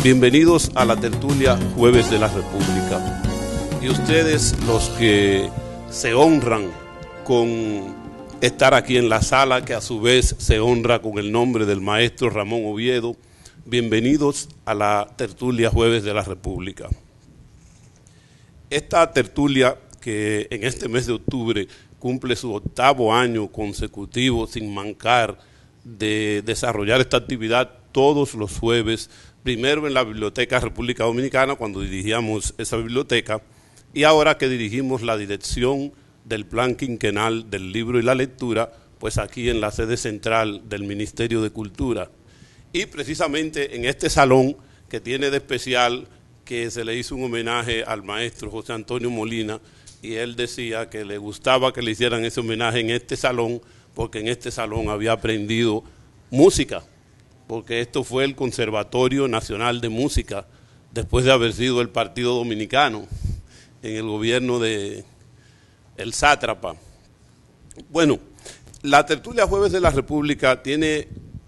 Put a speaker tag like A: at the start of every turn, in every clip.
A: Bienvenidos a la tertulia Jueves de la República. Y ustedes, los que se honran con estar aquí en la sala, que a su vez se honra con el nombre del maestro Ramón Oviedo, bienvenidos a la tertulia Jueves de la República. Esta tertulia, que en este mes de octubre cumple su 8º año consecutivo sin mancar de desarrollar esta actividad todos los jueves, primero en la Biblioteca República Dominicana, cuando dirigíamos esa biblioteca, y ahora que dirigimos la dirección del Plan Quinquenal del Libro y la Lectura, pues aquí en la sede central del Ministerio de Cultura. Y precisamente en este salón, que tiene de especial que se le hizo un homenaje al maestro José Antonio Molina, y él decía que le gustaba que le hicieran ese homenaje en este salón, porque en este salón había aprendido música, porque esto fue el Conservatorio Nacional de Música, después de haber sido el Partido Dominicano en el gobierno de el sátrapa. Bueno, la tertulia Jueves de la República tiene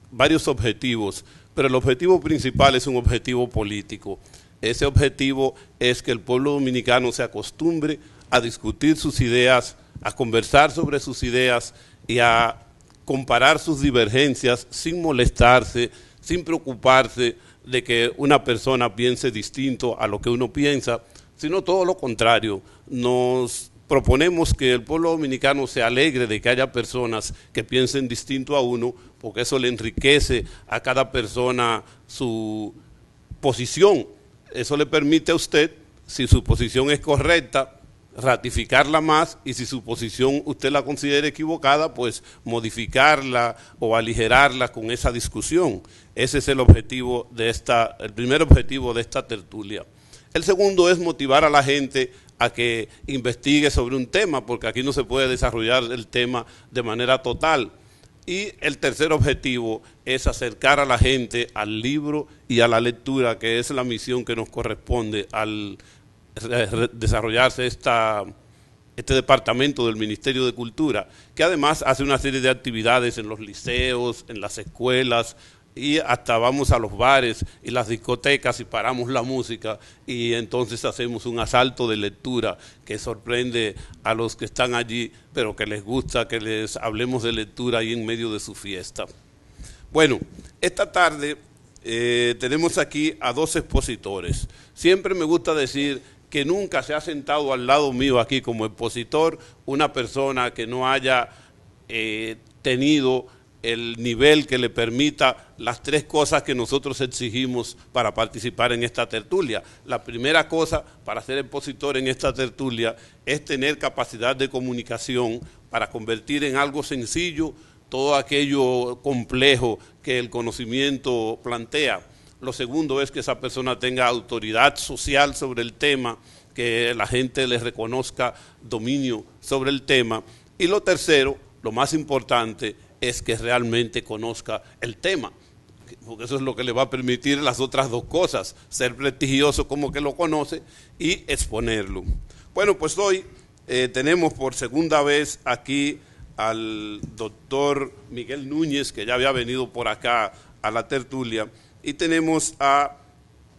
A: varios objetivos, pero el objetivo principal es un objetivo político. Ese objetivo es que el pueblo dominicano se acostumbre a discutir sus ideas, a conversar sobre sus ideas y a comparar sus divergencias sin molestarse, sin preocuparse de que una persona piense distinto a lo que uno piensa, sino todo lo contrario. Nos proponemos que el pueblo dominicano se alegre de que haya personas que piensen distinto a uno, porque eso le enriquece a cada persona su posición. Eso le permite a usted, si su posición es correcta, ratificarla más, y si su posición usted la considera equivocada, pues modificarla o aligerarla con esa discusión. Ese es el objetivo de el primer objetivo de esta tertulia. El segundo es motivar a la gente a que investigue sobre un tema, porque aquí no se puede desarrollar el tema de manera total. Y el tercer objetivo es acercar a la gente al libro y a la lectura, que es la misión que nos corresponde al desarrollarse este departamento del Ministerio de Cultura, que además hace una serie de actividades en los liceos, en las escuelas, y hasta vamos a los bares y las discotecas y paramos la música, y entonces hacemos un asalto de lectura que sorprende a los que están allí, pero que les gusta que les hablemos de lectura ahí en medio de su fiesta. Bueno, esta tarde tenemos aquí a 2 expositores. Siempre me gusta decir que nunca se ha sentado al lado mío aquí como expositor una persona que no haya tenido el nivel que le permita las 3 cosas que nosotros exigimos para participar en esta tertulia. La primera cosa para ser expositor en esta tertulia es tener capacidad de comunicación para convertir en algo sencillo todo aquello complejo que el conocimiento plantea. Lo segundo es que esa persona tenga autoridad social sobre el tema, que la gente le reconozca dominio sobre el tema. Y lo tercero, lo más importante, es que realmente conozca el tema, porque eso es lo que le va a permitir las otras 2 cosas, ser prestigioso como que lo conoce y exponerlo. Bueno, pues hoy tenemos por segunda vez aquí al doctor Miguel Núñez, que ya había venido por acá a la tertulia, y tenemos a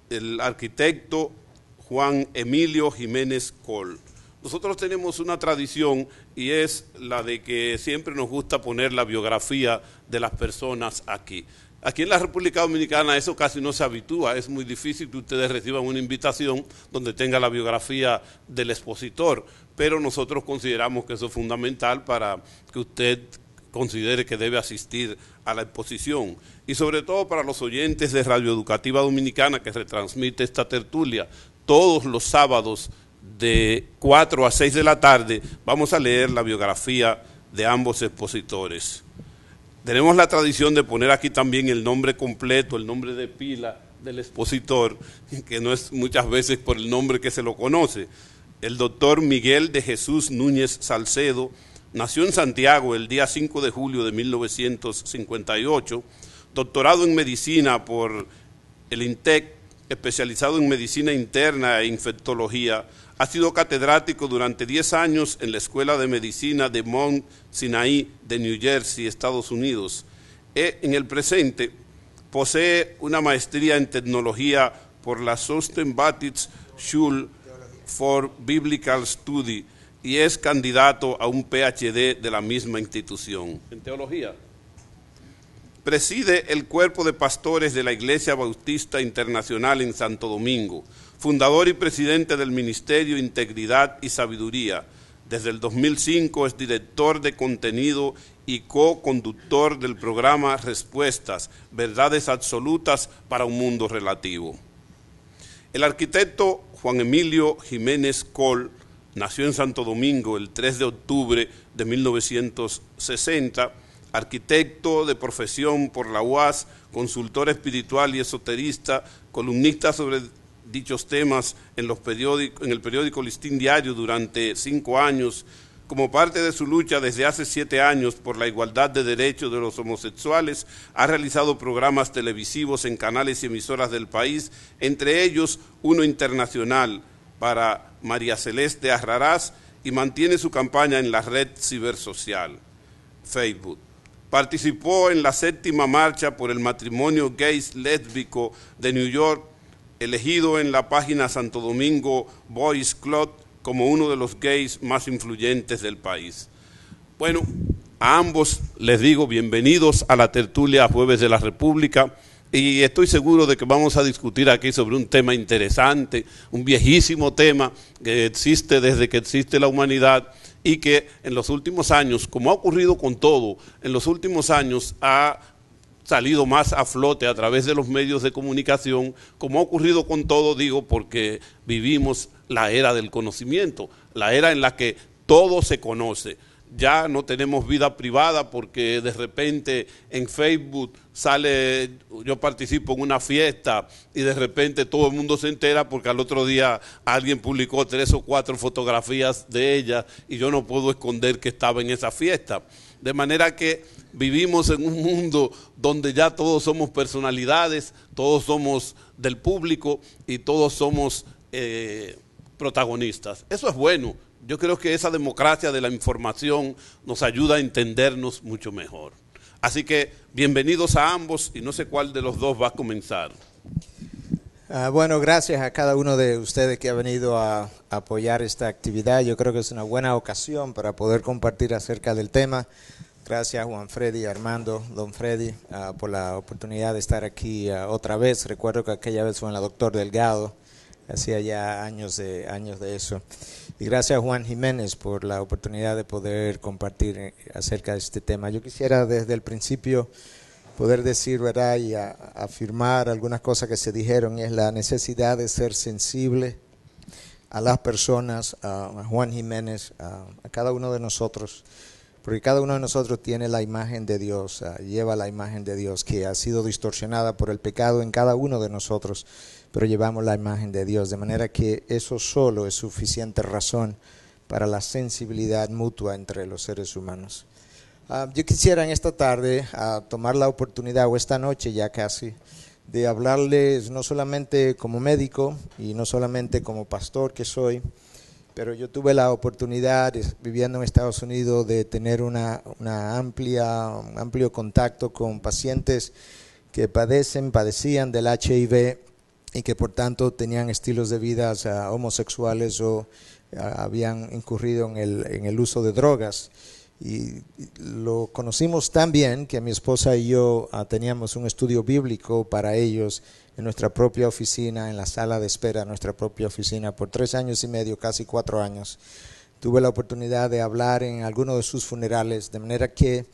A: el arquitecto Juan Emilio Jiménez Coll. Nosotros tenemos una tradición, y es la de que siempre nos gusta poner la biografía de las personas aquí. Aquí en la República Dominicana eso casi no se habitúa, es muy difícil que ustedes reciban una invitación donde tenga la biografía del expositor, pero nosotros consideramos que eso es fundamental para que usted considere que debe asistir a la exposición, y sobre todo para los oyentes de Radio Educativa Dominicana, que retransmite esta tertulia todos los sábados de 4 a 6 de la tarde. Vamos a leer la biografía de ambos expositores. Tenemos la tradición de poner aquí también el nombre completo, el nombre de pila del expositor, que no es muchas veces por el nombre que se lo conoce. El doctor Miguel de Jesús Núñez Salcedo nació en Santiago el día 5 de julio de 1958, doctorado en medicina por el INTEC, especializado en medicina interna e infectología. Ha sido catedrático durante 10 años en la Escuela de Medicina de Mount Sinai de New Jersey, Estados Unidos. En el presente Posee una maestría en tecnología por la Schule for Biblical Study y es candidato a un PhD de la misma institución. En teología. Preside el cuerpo de pastores de la Iglesia Bautista Internacional en Santo Domingo, fundador y presidente del Ministerio Integridad y Sabiduría. Desde el 2005 es director de contenido y co-conductor del programa Respuestas, Verdades Absolutas para un Mundo Relativo. El arquitecto Juan Emilio Jiménez Coll nació en Santo Domingo el 3 de octubre de 1960, arquitecto de profesión por la UAS, consultor espiritual y esoterista, columnista sobre dichos temas en el periódico Listín Diario durante 5 años, como parte de su lucha desde hace 7 años por la igualdad de derechos de los homosexuales, ha realizado programas televisivos en canales y emisoras del país, entre ellos uno internacional para María Celeste Arrarás, y mantiene su campaña en la red cibersocial, Facebook. Participó en la 7ª marcha por el matrimonio gays lésbico de New York, elegido en la página Santo Domingo Boys Club como uno de los gays más influyentes del país. Bueno, a ambos les digo bienvenidos a la tertulia Jueves de la República, y estoy seguro de que vamos a discutir aquí sobre un tema interesante, un viejísimo tema que existe desde que existe la humanidad y que en los últimos años, como ha ocurrido con todo, en los últimos años ha salido más a flote a través de los medios de comunicación, como ha ocurrido con todo, digo, porque vivimos la era del conocimiento, la era en la que todo se conoce. Ya no tenemos vida privada porque de repente en Facebook sale, yo participo en una fiesta y de repente todo el mundo se entera porque al otro día alguien publicó 3 o 4 fotografías de ella y yo no puedo esconder que estaba en esa fiesta. De manera que vivimos en un mundo donde ya todos somos personalidades, todos somos del público y todos somos protagonistas. Eso es bueno. Yo creo que esa democracia de la información nos ayuda a entendernos mucho mejor. Así que bienvenidos a ambos y no sé cuál de los dos va a comenzar.
B: Bueno, gracias a cada uno de ustedes que ha venido a apoyar esta actividad. Yo creo que es una buena ocasión para poder compartir acerca del tema. Gracias Juan Freddy, Armando, Don Freddy, por la oportunidad de estar aquí otra vez. Recuerdo que aquella vez fue en la Doctor Delgado, hacía ya años de eso. Y gracias a Juan Jiménez por la oportunidad de poder compartir acerca de este tema. Yo quisiera desde el principio poder decir, ¿verdad?, y afirmar algunas cosas que se dijeron, y es la necesidad de ser sensible a las personas, a Juan Jiménez, a cada uno de nosotros, porque cada uno de nosotros tiene la imagen de Dios, lleva la imagen de Dios que ha sido distorsionada por el pecado en cada uno de nosotros, pero llevamos la imagen de Dios, de manera que eso solo es suficiente razón para la sensibilidad mutua entre los seres humanos. Yo quisiera en esta tarde tomar la oportunidad, o esta noche ya casi, de hablarles no solamente como médico y no solamente como pastor que soy, pero yo tuve la oportunidad, viviendo en Estados Unidos, de tener un amplio contacto con pacientes que padecían del HIV y que por tanto tenían estilos de vida homosexuales o habían incurrido en el uso de drogas. Y lo conocimos tan bien que mi esposa y yo teníamos un estudio bíblico para ellos en nuestra propia oficina, en la sala de espera de nuestra propia oficina, por 3 años y medio, casi 4 años. Tuve la oportunidad de hablar en algunos de sus funerales, de manera que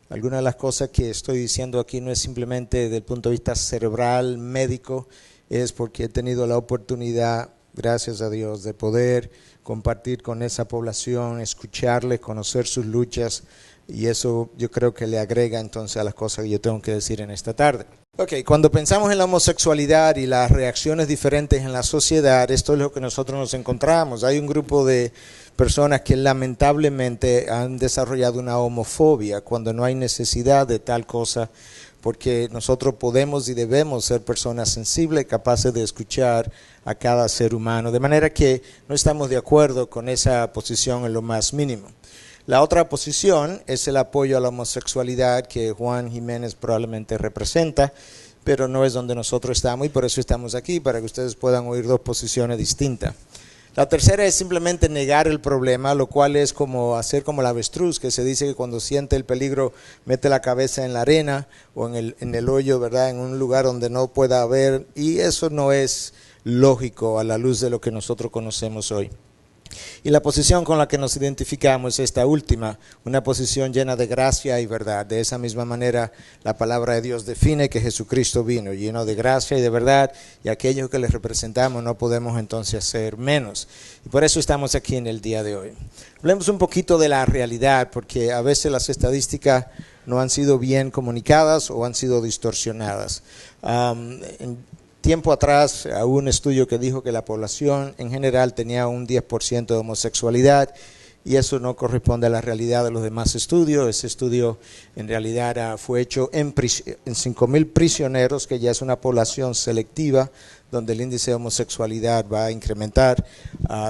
B: algunas de las cosas que estoy diciendo aquí no es simplemente desde el punto de vista cerebral, médico, es porque he tenido la oportunidad, gracias a Dios, de poder compartir con esa población, escucharles, conocer sus luchas, y eso yo creo que le agrega entonces a las cosas que yo tengo que decir en esta tarde. Cuando pensamos en la homosexualidad y las reacciones diferentes en la sociedad, esto es lo que nosotros nos encontramos. Hay un grupo de personas que lamentablemente han desarrollado una homofobia cuando no hay necesidad de tal cosa, porque nosotros podemos y debemos ser personas sensibles, capaces de escuchar a cada ser humano, de manera que no estamos de acuerdo con esa posición en lo más mínimo. La otra posición es el apoyo a la homosexualidad que Juan Jiménez probablemente representa, pero no es donde nosotros estamos y por eso estamos aquí, para que ustedes puedan oír dos posiciones distintas. La tercera es simplemente negar el problema, lo cual es como hacer como el avestruz, que se dice que cuando siente el peligro mete la cabeza en la arena o en el hoyo, ¿verdad?, en un lugar donde no pueda ver, y eso no es lógico a la luz de lo que nosotros conocemos hoy. Y la posición con la que nos identificamos es esta última, una posición llena de gracia y verdad. De esa misma manera, la palabra de Dios define que Jesucristo vino, lleno de gracia y de verdad, y aquello que le representamos no podemos entonces hacer menos. Y por eso estamos aquí en el día de hoy. Hablemos un poquito de la realidad, porque a veces las estadísticas no han sido bien comunicadas o han sido distorsionadas. Tiempo atrás hubo un estudio que dijo que la población en general tenía un 10% de homosexualidad y eso no corresponde a la realidad de los demás estudios. Ese estudio en realidad fue hecho en 5,000 prisioneros, que ya es una población selectiva donde el índice de homosexualidad va a incrementar,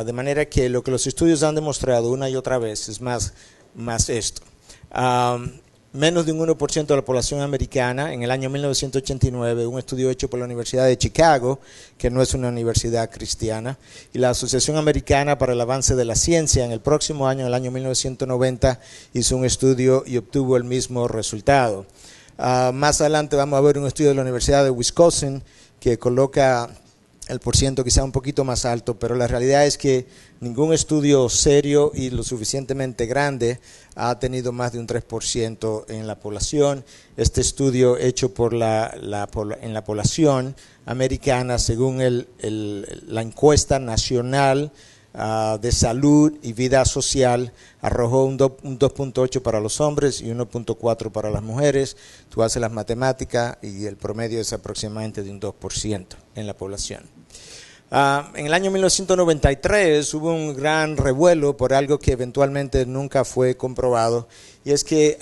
B: de manera que lo que los estudios han demostrado una y otra vez es más esto. Menos de un 1% de la población americana. En el año 1989, un estudio hecho por la Universidad de Chicago, que no es una universidad cristiana, y la Asociación Americana para el Avance de la Ciencia, en el próximo año, en el año 1990, hizo un estudio y obtuvo el mismo resultado. Más adelante vamos a ver un estudio de la Universidad de Wisconsin que coloca el porciento quizá un poquito más alto, pero la realidad es que ningún estudio serio y lo suficientemente grande ha tenido más de un 3% en la población. Este estudio hecho en la población americana, según la encuesta nacional de salud y vida social, arrojó un 2.8 para los hombres y 1.4 para las mujeres. Tú haces las matemáticas y el promedio es aproximadamente de un 2% en la población. En el año 1993 hubo un gran revuelo por algo que eventualmente nunca fue comprobado, y es que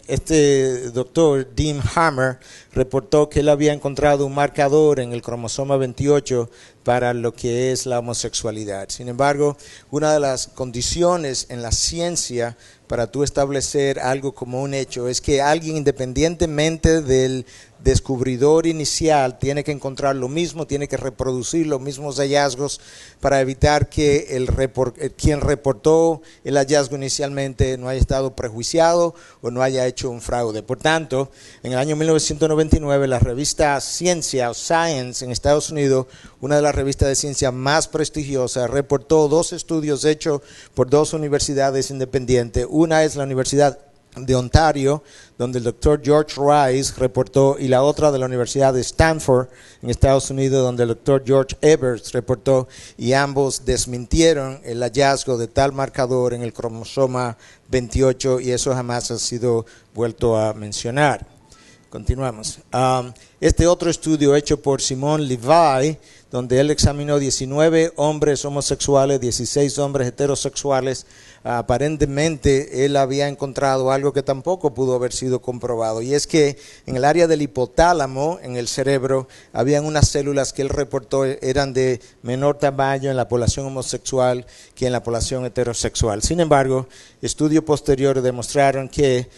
B: este doctor, Dean Hammer, reportó que él había encontrado un marcador en el cromosoma 28 para lo que es la homosexualidad. Sin embargo, una de las condiciones en la ciencia para tú establecer algo como un hecho es que alguien, independientemente del descubridor inicial, tiene que encontrar lo mismo, tiene que reproducir los mismos hallazgos para evitar que quien reportó el hallazgo inicialmente no haya estado prejuiciado o no haya hecho un fraude. Por tanto, en el año 1999, la revista Ciencia o Science en Estados Unidos, una de las revistas de ciencia más prestigiosas, reportó 2 estudios hechos por 2 universidades independientes. Una es la Universidad de Ontario, donde el doctor George Rice reportó, y la otra de la Universidad de Stanford en Estados Unidos, donde el doctor George Ebers reportó, y ambos desmintieron el hallazgo de tal marcador en el cromosoma 28, y eso jamás ha sido vuelto a mencionar. Continuamos. Este otro estudio hecho por Simon Levi, donde él examinó 19 hombres homosexuales, 16 hombres heterosexuales, aparentemente él había encontrado algo que tampoco pudo haber sido comprobado, y es que en el área del hipotálamo, en el cerebro, habían unas células que él reportó eran de menor tamaño en la población homosexual que en la población heterosexual. Sin embargo, estudios posteriores demostraron que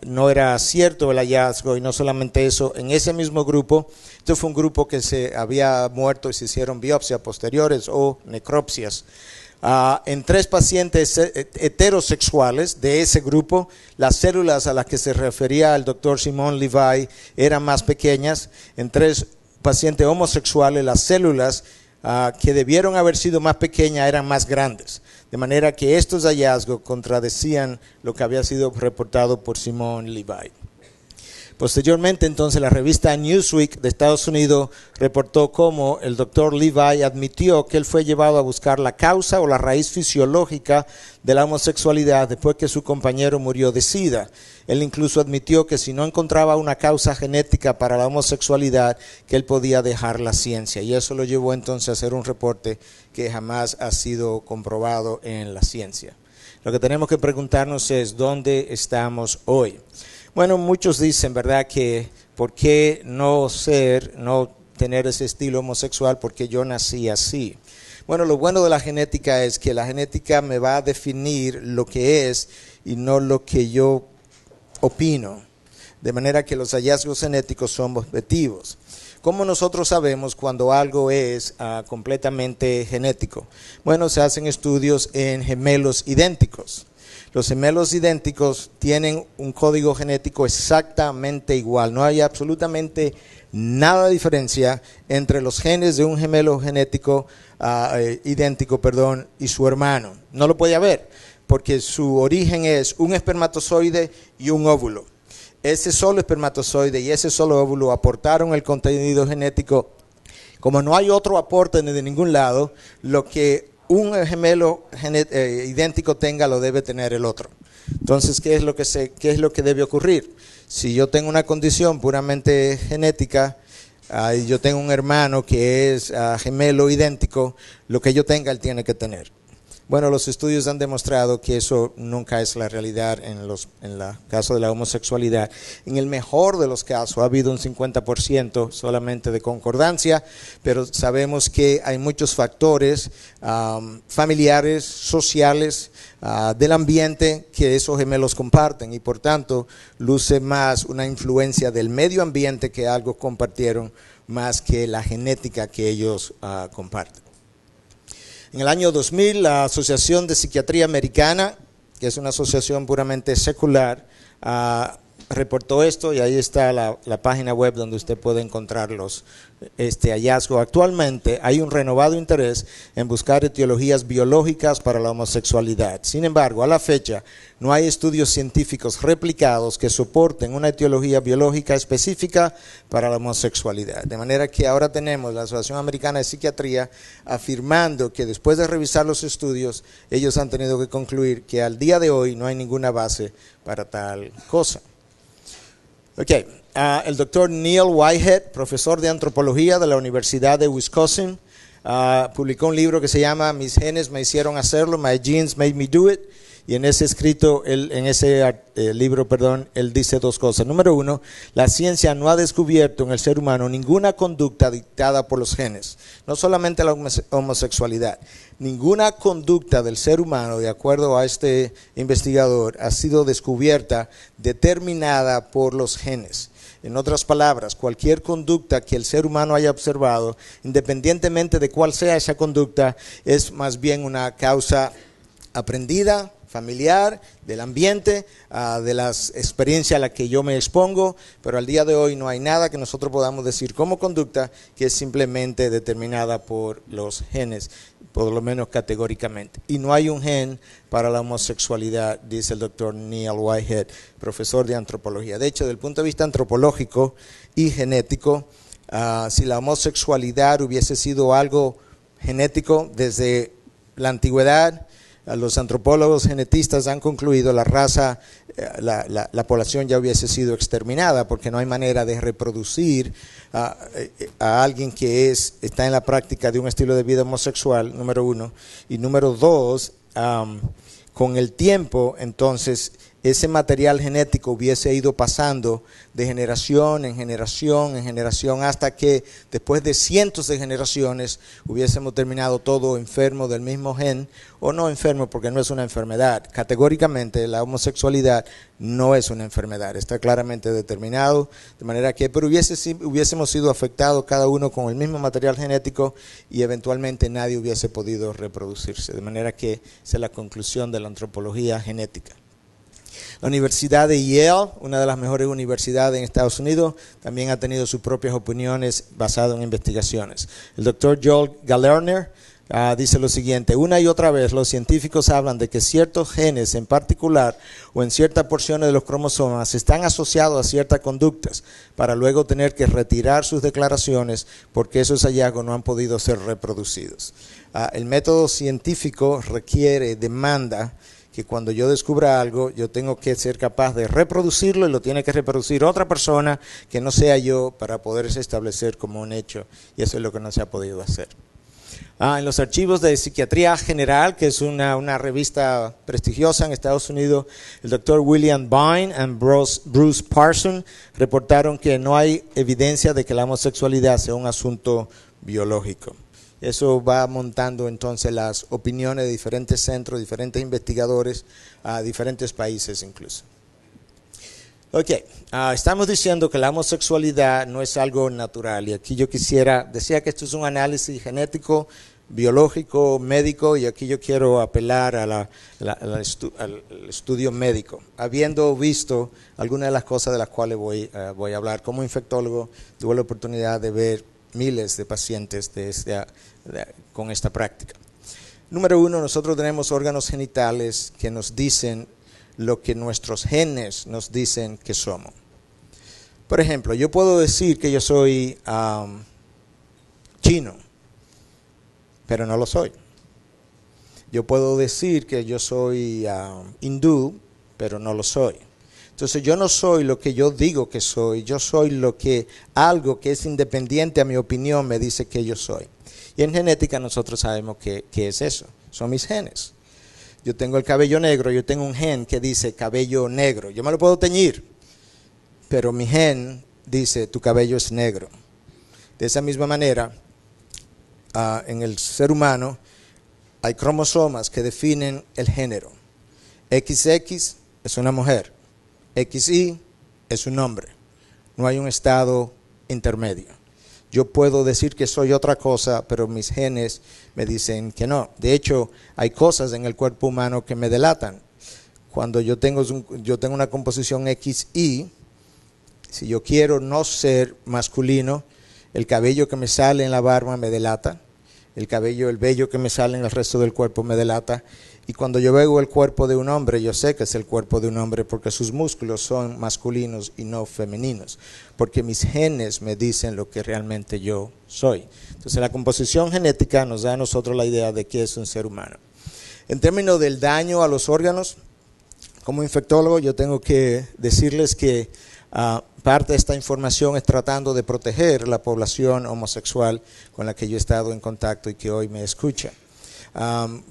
B: no era cierto el hallazgo, y no solamente eso, en ese mismo grupo, este fue un grupo que se había muerto y se hicieron biopsias posteriores o necropsias. En 3 pacientes heterosexuales de ese grupo, las células a las que se refería el doctor Simon Levi eran más pequeñas. En 3 pacientes homosexuales, las células que debieron haber sido más pequeñas eran más grandes. De manera que estos hallazgos contradecían lo que había sido reportado por Simon Levi. Posteriormente, entonces, la revista Newsweek de Estados Unidos reportó cómo el doctor Levi admitió que él fue llevado a buscar la causa o la raíz fisiológica de la homosexualidad después que su compañero murió de SIDA. Él incluso admitió que si no encontraba una causa genética para la homosexualidad, que él podía dejar la ciencia. Y eso lo llevó entonces a hacer un reporte que jamás ha sido comprobado en la ciencia. Lo que tenemos que preguntarnos es, ¿dónde estamos hoy? Bueno, muchos dicen, ¿verdad?, que ¿por qué no tener ese estilo homosexual? Porque yo nací así. Bueno, lo bueno de la genética es que la genética me va a definir lo que es y no lo que yo opino. de manera que los hallazgos genéticos son objetivos. ¿Cómo nosotros sabemos cuando algo es completamente genético? Bueno, se hacen estudios en gemelos idénticos. Los gemelos idénticos tienen un código genético exactamente igual. No hay absolutamente nada de diferencia entre los genes de un gemelo genético idéntico, y su hermano. No lo puede haber, porque su origen es un espermatozoide y un óvulo. Ese solo espermatozoide y ese solo óvulo aportaron el contenido genético. Como no hay otro aporte de ningún lado, lo que un gemelo idéntico tenga lo debe tener el otro. Entonces, ¿qué es lo que debe ocurrir? Si yo tengo una condición puramente genética, y yo tengo un hermano que es gemelo idéntico, lo que yo tenga él tiene que tener. Bueno, los estudios han demostrado que eso nunca es la realidad en el caso de la homosexualidad. En el mejor de los casos ha habido un 50% solamente de concordancia, pero sabemos que hay muchos factores familiares, sociales, del ambiente que esos gemelos comparten y por tanto luce más una influencia del medio ambiente que algo compartieron más que la genética que ellos comparten. En el año 2000, la Asociación de Psiquiatría Americana, que es una asociación puramente secular, reportó esto y ahí está la página web donde usted puede encontrar este hallazgo. Actualmente hay un renovado interés en buscar etiologías biológicas para la homosexualidad. Sin embargo, a la fecha no hay estudios científicos replicados que soporten una etiología biológica específica para la homosexualidad. De manera que ahora tenemos la Asociación Americana de Psiquiatría afirmando que después de revisar los estudios, ellos han tenido que concluir que al día de hoy no hay ninguna base para tal cosa. El doctor Neil Whitehead, profesor de antropología de la Universidad de Wisconsin, publicó un libro que se llama Mis genes me hicieron hacerlo, My Genes Made Me Do It, y en ese libro, él dice dos cosas. Número uno, la ciencia no ha descubierto en el ser humano ninguna conducta dictada por los genes, no solamente la homosexualidad. Ninguna conducta del ser humano, de acuerdo a este investigador, ha sido descubierta determinada por los genes. En otras palabras, cualquier conducta que el ser humano haya observado, independientemente de cuál sea esa conducta, es más bien una causa aprendida, familiar, del ambiente, de las experiencias a las que yo me expongo, pero al día de hoy no hay nada que nosotros podamos decir como conducta que es simplemente determinada por los genes, por lo menos categóricamente. Y no hay un gen para la homosexualidad, dice el doctor Neil Whitehead, profesor de antropología. De hecho, desde el punto de vista antropológico y genético, si la homosexualidad hubiese sido algo genético desde la antigüedad, los antropólogos genetistas han concluido la población ya hubiese sido exterminada porque no hay manera de reproducir a alguien que está en la práctica de un estilo de vida homosexual, número uno. Y número dos, con el tiempo, entonces, ese material genético hubiese ido pasando de generación en generación en generación hasta que después de cientos de generaciones hubiésemos terminado todo enfermo del mismo gen, o no enfermo porque no es una enfermedad. Categóricamente la homosexualidad no es una enfermedad, está claramente determinado, de manera que pero hubiésemos sido afectados cada uno con el mismo material genético y eventualmente nadie hubiese podido reproducirse, de manera que esa es la conclusión de la antropología genética. La Universidad de Yale, una de las mejores universidades en Estados Unidos, también ha tenido sus propias opiniones basadas en investigaciones. El doctor Joel Galerner dice lo siguiente: una y otra vez los científicos hablan de que ciertos genes en particular o en ciertas porciones de los cromosomas están asociados a ciertas conductas para luego tener que retirar sus declaraciones porque esos hallazgos no han podido ser reproducidos. El método científico demanda que cuando yo descubra algo, yo tengo que ser capaz de reproducirlo y lo tiene que reproducir otra persona que no sea yo para poderse establecer como un hecho. Y eso es lo que no se ha podido hacer. En los archivos de Psiquiatría General, que es una revista prestigiosa en Estados Unidos, el doctor William Vine y Bruce Parson reportaron que no hay evidencia de que la homosexualidad sea un asunto biológico. Eso va montando entonces las opiniones de diferentes centros, diferentes investigadores, a diferentes países incluso. Ok, estamos diciendo que la homosexualidad no es algo natural y aquí yo decía que esto es un análisis genético, biológico, médico y aquí yo quiero apelar al estudio médico. Habiendo visto algunas de las cosas de las cuales voy a hablar, como infectólogo tuve la oportunidad de ver miles de pacientes con esta práctica. Número uno, nosotros tenemos órganos genitales que nos dicen lo que nuestros genes nos dicen que somos. Por ejemplo, yo puedo decir que yo soy chino, pero no lo soy. Yo puedo decir que yo soy hindú, pero no lo soy. Entonces yo no soy lo que yo digo que soy, yo soy algo que es independiente a mi opinión me dice que yo soy. Y en genética nosotros sabemos qué es eso, son mis genes. Yo tengo el cabello negro, yo tengo un gen que dice cabello negro. Yo me lo puedo teñir, pero mi gen dice tu cabello es negro. De esa misma manera, en el ser humano hay cromosomas que definen el género. XX es una mujer, XY es un hombre. No hay un estado intermedio. Yo puedo decir que soy otra cosa, pero mis genes me dicen que no. De hecho, hay cosas en el cuerpo humano que me delatan. Cuando yo tengo una composición XY, si yo quiero no ser masculino, el cabello que me sale en la barba me delata, el vello que me sale en el resto del cuerpo me delata. Y cuando yo veo el cuerpo de un hombre, yo sé que es el cuerpo de un hombre porque sus músculos son masculinos y no femeninos, porque mis genes me dicen lo que realmente yo soy. Entonces la composición genética nos da a nosotros la idea de qué es un ser humano. En términos del daño a los órganos, como infectólogo yo tengo que decirles que parte de esta información es tratando de proteger la población homosexual con la que yo he estado en contacto y que hoy me escucha.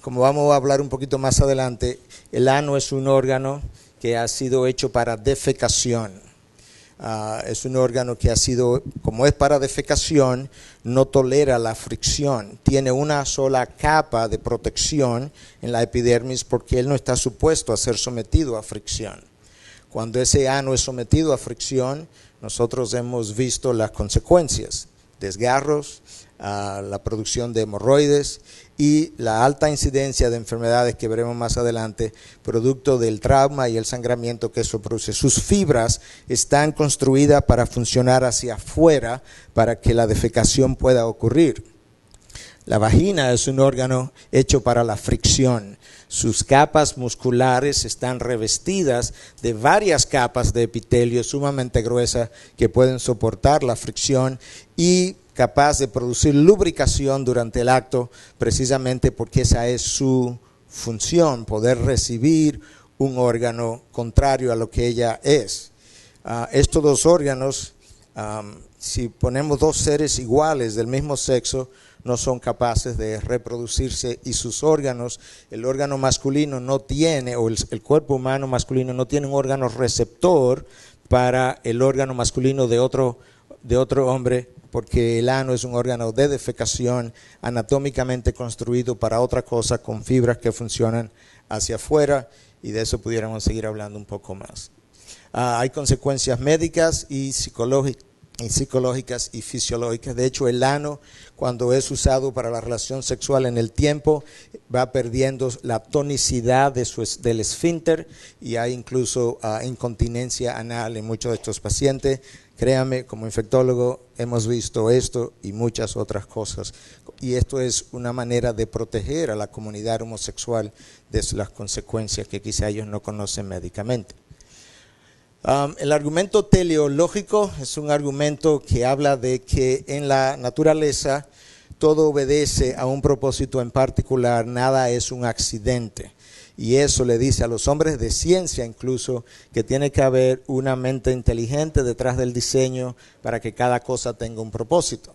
B: Como vamos a hablar un poquito más adelante, el ano es un órgano que ha sido hecho para defecación. Es un órgano que como es para defecación, no tolera la fricción. Tiene una sola capa de protección en la epidermis porque él no está supuesto a ser sometido a fricción. Cuando ese ano es sometido a fricción, nosotros hemos visto las consecuencias, desgarros, la producción de hemorroides y la alta incidencia de enfermedades que veremos más adelante, producto del trauma y el sangramiento que eso produce. Sus fibras están construidas para funcionar hacia afuera para que la defecación pueda ocurrir. La vagina es un órgano hecho para la fricción. Sus capas musculares están revestidas de varias capas de epitelio sumamente gruesas que pueden soportar la fricción y capaz de producir lubricación durante el acto, precisamente porque esa es su función, poder recibir un órgano contrario a lo que ella es. Estos dos órganos, si ponemos dos seres iguales del mismo sexo, no son capaces de reproducirse y sus órganos, el órgano masculino no tiene, o el cuerpo humano masculino no tiene un órgano receptor para el órgano masculino de otro hombre, porque el ano es un órgano de defecación anatómicamente construido para otra cosa, con fibras que funcionan hacia afuera, y de eso pudiéramos seguir hablando un poco más. Hay consecuencias médicas y psicológicas y fisiológicas. De hecho, el ano, cuando es usado para la relación sexual en el tiempo, va perdiendo la tonicidad del esfínter y hay incluso incontinencia anal en muchos de estos pacientes. Créame, como infectólogo hemos visto esto y muchas otras cosas. Y esto es una manera de proteger a la comunidad homosexual de las consecuencias que quizá ellos no conocen médicamente. El argumento teleológico es un argumento que habla de que en la naturaleza todo obedece a un propósito en particular, nada es un accidente. Y eso le dice a los hombres de ciencia incluso que tiene que haber una mente inteligente detrás del diseño para que cada cosa tenga un propósito.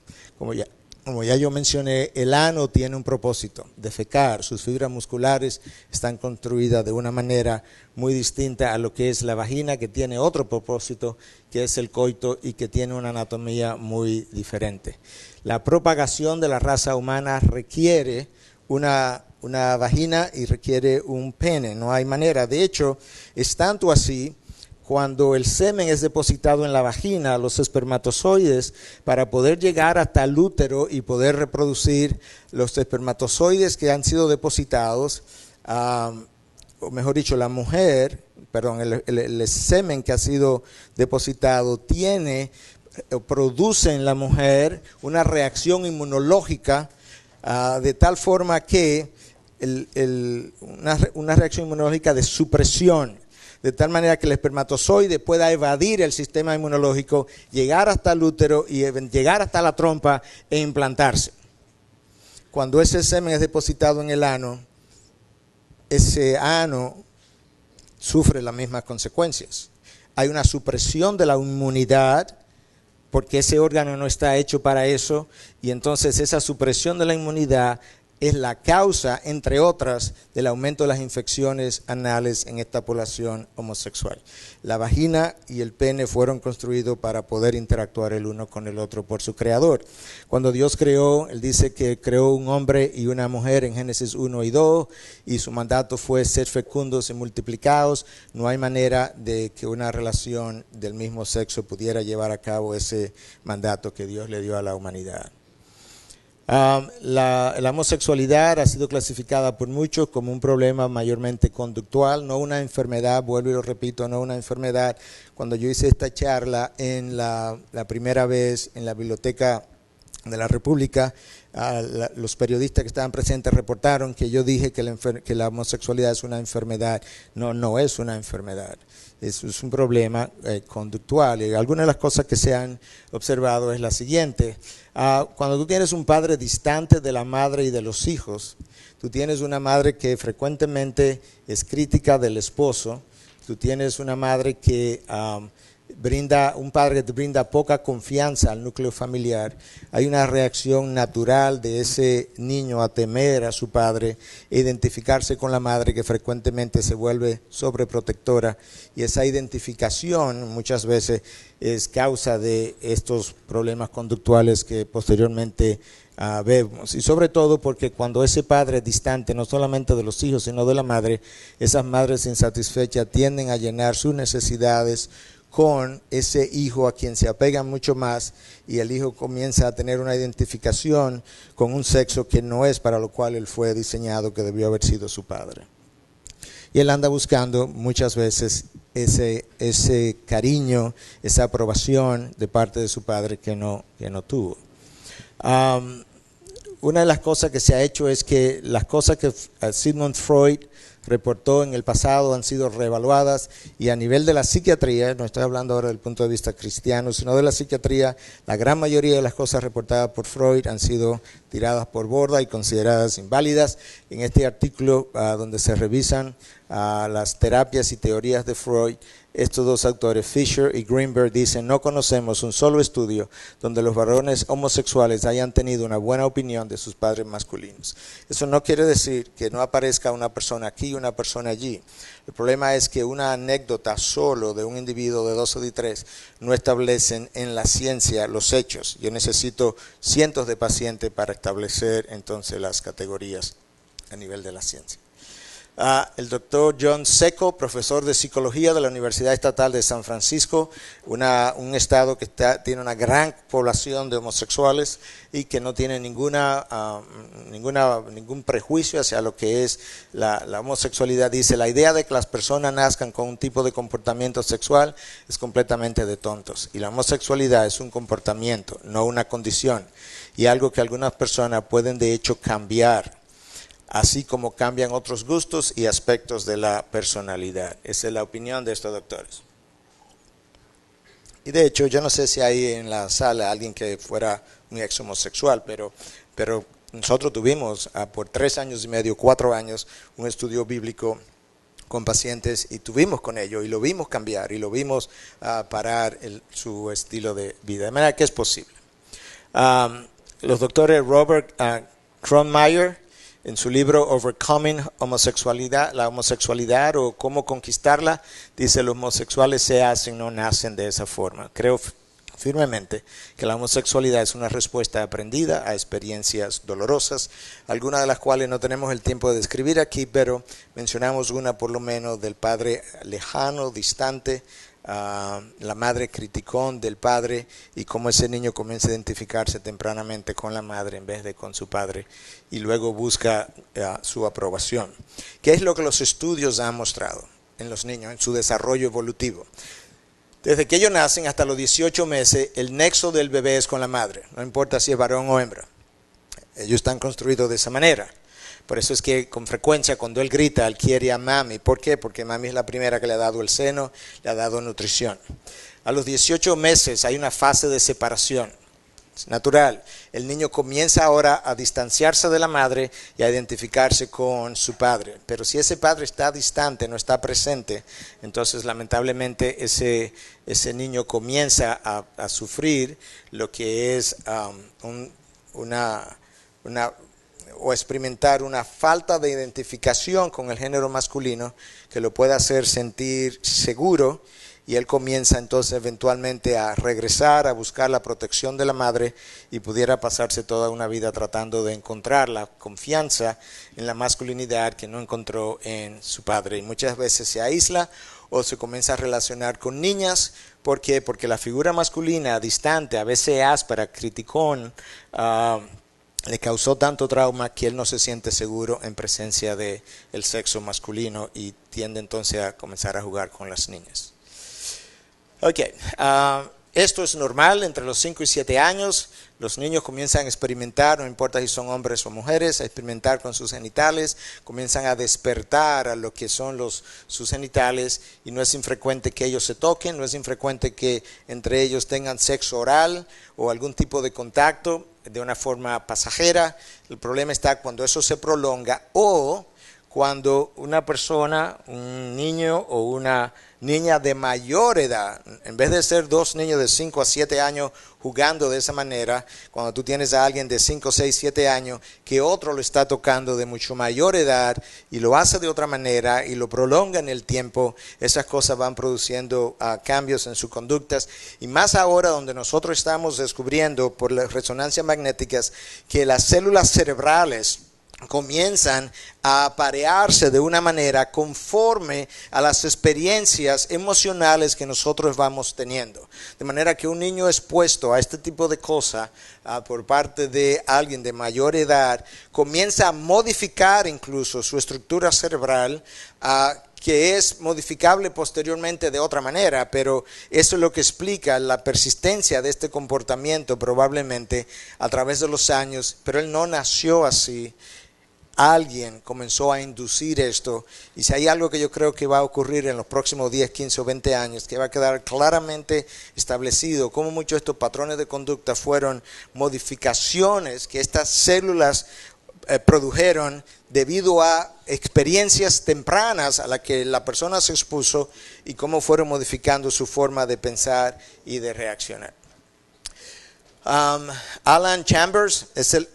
B: Como ya yo mencioné, el ano tiene un propósito, defecar. Sus fibras musculares están construidas de una manera muy distinta a lo que es la vagina, que tiene otro propósito, que es el coito y que tiene una anatomía muy diferente. La propagación de la raza humana requiere una vagina y requiere un pene, no hay manera. De hecho, es tanto así, cuando el semen es depositado en la vagina, los espermatozoides, para poder llegar hasta el útero y poder reproducir los espermatozoides que han sido depositados, o mejor dicho, la mujer, perdón, el semen que ha sido depositado produce en la mujer una reacción inmunológica de tal forma que una reacción inmunológica de supresión, de tal manera que el espermatozoide pueda evadir el sistema inmunológico, llegar hasta el útero y llegar hasta la trompa e implantarse. Cuando ese semen es depositado en el ano, ese ano sufre las mismas consecuencias. Hay una supresión de la inmunidad porque ese órgano no está hecho para eso, y entonces esa supresión de la inmunidad es la causa, entre otras, del aumento de las infecciones anales en esta población homosexual. La vagina y el pene fueron construidos para poder interactuar el uno con el otro por su creador. Cuando Dios creó, Él dice que creó un hombre y una mujer en Génesis 1 y 2, y su mandato fue ser fecundos y multiplicados. No hay manera de que una relación del mismo sexo pudiera llevar a cabo ese mandato que Dios le dio a la humanidad. La homosexualidad ha sido clasificada por muchos como un problema mayormente conductual, no una enfermedad. Vuelvo y lo repito, no una enfermedad. Cuando yo hice esta charla en la primera vez en la Biblioteca de la República, los periodistas que estaban presentes reportaron que yo dije que la homosexualidad es una enfermedad. No es una enfermedad. Es un problema conductual. Y algunas de las cosas que se han observado es la siguiente. Cuando tú tienes un padre distante de la madre y de los hijos, tú tienes una madre que frecuentemente es crítica del esposo, tú tienes una madre que un padre que te brinda poca confianza al núcleo familiar, hay una reacción natural de ese niño a temer a su padre e identificarse con la madre, que frecuentemente se vuelve sobreprotectora, y esa identificación muchas veces es causa de estos problemas conductuales que posteriormente vemos, y sobre todo porque cuando ese padre es distante no solamente de los hijos sino de la madre, esas madres insatisfechas tienden a llenar sus necesidades con ese hijo a quien se apegan mucho más, y el hijo comienza a tener una identificación con un sexo que no es para lo cual él fue diseñado, que debió haber sido su padre. Y él anda buscando muchas veces ese cariño, esa aprobación de parte de su padre que no tuvo. Una de las cosas que se ha hecho es que las cosas que Sigmund Freud reportó en el pasado han sido reevaluadas, y a nivel de la psiquiatría, no estoy hablando ahora del punto de vista cristiano, sino de la psiquiatría, la gran mayoría de las cosas reportadas por Freud han sido tiradas por borda y consideradas inválidas. En este artículo donde se revisan las terapias y teorías de Freud, estos dos autores, Fisher y Greenberg, dicen: no conocemos un solo estudio donde los varones homosexuales hayan tenido una buena opinión de sus padres masculinos. Eso no quiere decir que no aparezca una persona aquí y una persona allí. El problema es que una anécdota solo de un individuo de 2 o de 3 no establecen en la ciencia los hechos. Yo necesito cientos de pacientes para establecer entonces las categorías a nivel de la ciencia. El doctor John Secco, profesor de psicología de la Universidad Estatal de San Francisco, un estado que tiene una gran población de homosexuales y que no tiene ningún prejuicio hacia lo que es la homosexualidad, dice: la idea de que las personas nazcan con un tipo de comportamiento sexual es completamente de tontos, y la homosexualidad es un comportamiento, no una condición, y algo que algunas personas pueden de hecho cambiar, así como cambian otros gustos y aspectos de la personalidad. Esa es la opinión de estos doctores. Y de hecho, yo no sé si hay en la sala alguien que fuera un ex homosexual, pero nosotros tuvimos por 3 años y medio, 4 años, un estudio bíblico con pacientes, y tuvimos con ellos, y lo vimos cambiar, y lo vimos parar su estilo de vida. De manera que es posible. Los doctores Robert Kronmeyer, en su libro Overcoming Homosexualidad, la homosexualidad o cómo conquistarla, dice: los homosexuales se hacen, no nacen de esa forma. Creo firmemente que la homosexualidad es una respuesta aprendida a experiencias dolorosas, algunas de las cuales no tenemos el tiempo de describir aquí, pero mencionamos una por lo menos del padre lejano, distante, la madre criticón del padre y cómo ese niño comienza a identificarse tempranamente con la madre en vez de con su padre y luego busca su aprobación. ¿Qué es lo que los estudios han mostrado en los niños, en su desarrollo evolutivo? Desde que ellos nacen hasta los 18 meses, el nexo del bebé es con la madre, no importa si es varón o hembra. Ellos están construidos de esa manera. Por eso es que con frecuencia cuando él grita, él quiere a mami. ¿Por qué? Porque mami es la primera que le ha dado el seno, le ha dado nutrición. A los 18 meses hay una fase de separación. Es natural. El niño comienza ahora a distanciarse de la madre y a identificarse con su padre. Pero si ese padre está distante, no está presente, entonces lamentablemente ese niño comienza a sufrir lo que es o experimentar una falta de identificación con el género masculino que lo puede hacer sentir seguro, y él comienza entonces eventualmente a regresar, a buscar la protección de la madre y pudiera pasarse toda una vida tratando de encontrar la confianza en la masculinidad que no encontró en su padre. Y muchas veces se aísla o se comienza a relacionar con niñas. ¿Por qué? Porque la figura masculina distante, a veces áspera, criticón, le causó tanto trauma que él no se siente seguro en presencia del sexo masculino y tiende entonces a comenzar a jugar con las niñas. Esto es normal entre los 5 y 7 años. Los niños comienzan a experimentar, no importa si son hombres o mujeres, a experimentar con sus genitales, comienzan a despertar a lo que son sus genitales, y no es infrecuente que ellos se toquen, no es infrecuente que entre ellos tengan sexo oral o algún tipo de contacto de una forma pasajera. El problema está cuando eso se prolonga o cuando una persona, un niño o una niña de mayor edad, en vez de ser dos niños de 5 a 7 años jugando de esa manera, cuando tú tienes a alguien de 5, 6, 7 años que otro lo está tocando de mucho mayor edad y lo hace de otra manera y lo prolonga en el tiempo, esas cosas van produciendo cambios en sus conductas, y más ahora donde nosotros estamos descubriendo por las resonancias magnéticas que las células cerebrales comienzan a aparearse de una manera conforme a las experiencias emocionales que nosotros vamos teniendo. De manera que un niño expuesto a este tipo de cosas por parte de alguien de mayor edad comienza a modificar incluso su estructura cerebral, que es modificable posteriormente de otra manera, pero eso es lo que explica la persistencia de este comportamiento probablemente a través de los años, pero él no nació así. Alguien comenzó a inducir esto, y si hay algo que yo creo que va a ocurrir en los próximos 10, 15 o 20 años, que va a quedar claramente establecido cómo muchos de estos patrones de conducta fueron modificaciones que estas células produjeron debido a experiencias tempranas a las que la persona se expuso y cómo fueron modificando su forma de pensar y de reaccionar. Alan Chambers es el...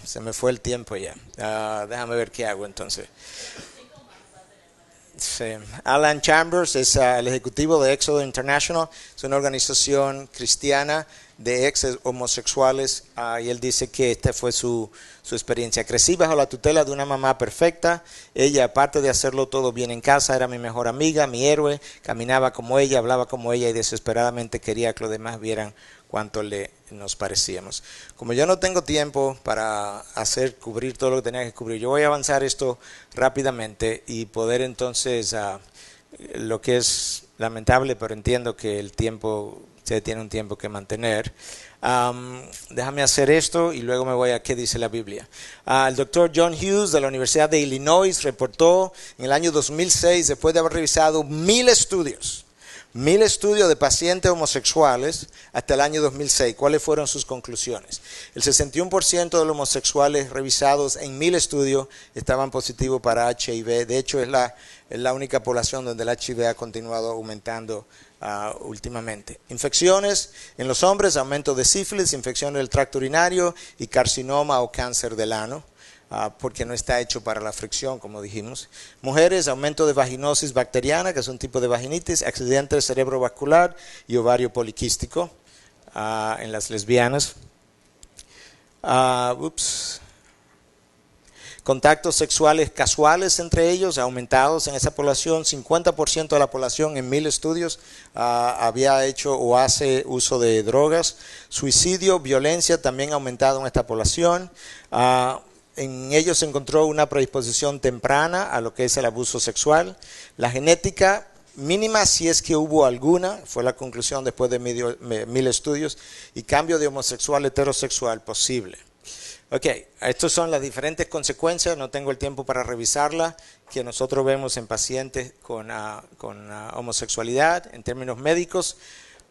B: se me fue el tiempo ya. Déjame ver qué hago entonces. Sí. Alan Chambers es el ejecutivo de Éxodo International, es una organización cristiana de ex homosexuales, y él dice que esta fue su experiencia. Crecí bajo la tutela de una mamá perfecta. Ella, aparte de hacerlo todo bien en casa, era mi mejor amiga, mi héroe. Caminaba como ella, hablaba como ella y desesperadamente quería que los demás vieran cuánto nos parecíamos. Como yo no tengo tiempo para cubrir todo lo que tenía que cubrir, yo voy a avanzar esto rápidamente y poder entonces, lo que es lamentable, pero entiendo que el tiempo, se tiene un tiempo que mantener. Déjame hacer esto y luego me voy a qué dice la Biblia. El doctor John Hughes de la Universidad de Illinois reportó en el año 2006, después de haber revisado 1000 estudios de pacientes homosexuales hasta el año 2006. ¿Cuáles fueron sus conclusiones? El 61% de los homosexuales revisados en 1000 estudios estaban positivos para HIV. De hecho, es la única población donde el HIV ha continuado aumentando últimamente. Infecciones en los hombres, aumento de sífilis, infecciones del tracto urinario y carcinoma o cáncer del ano. porque no está hecho para la fricción, como dijimos. Mujeres, aumento de vaginosis bacteriana, que es un tipo de vaginitis, accidente cerebrovascular y ovario poliquístico en las lesbianas. Contactos sexuales casuales entre ellos, aumentados en esa población. 50% de la población en 1000 estudios había hecho o hace uso de drogas. Suicidio, violencia también aumentado en esta población. En ellos se encontró una predisposición temprana a lo que es el abuso sexual. La genética mínima, si es que hubo alguna, fue la conclusión después de 1000 estudios, y cambio de homosexual a heterosexual posible. Ok, estas son las diferentes consecuencias, no tengo el tiempo para revisarlas, que nosotros vemos en pacientes con homosexualidad en términos médicos.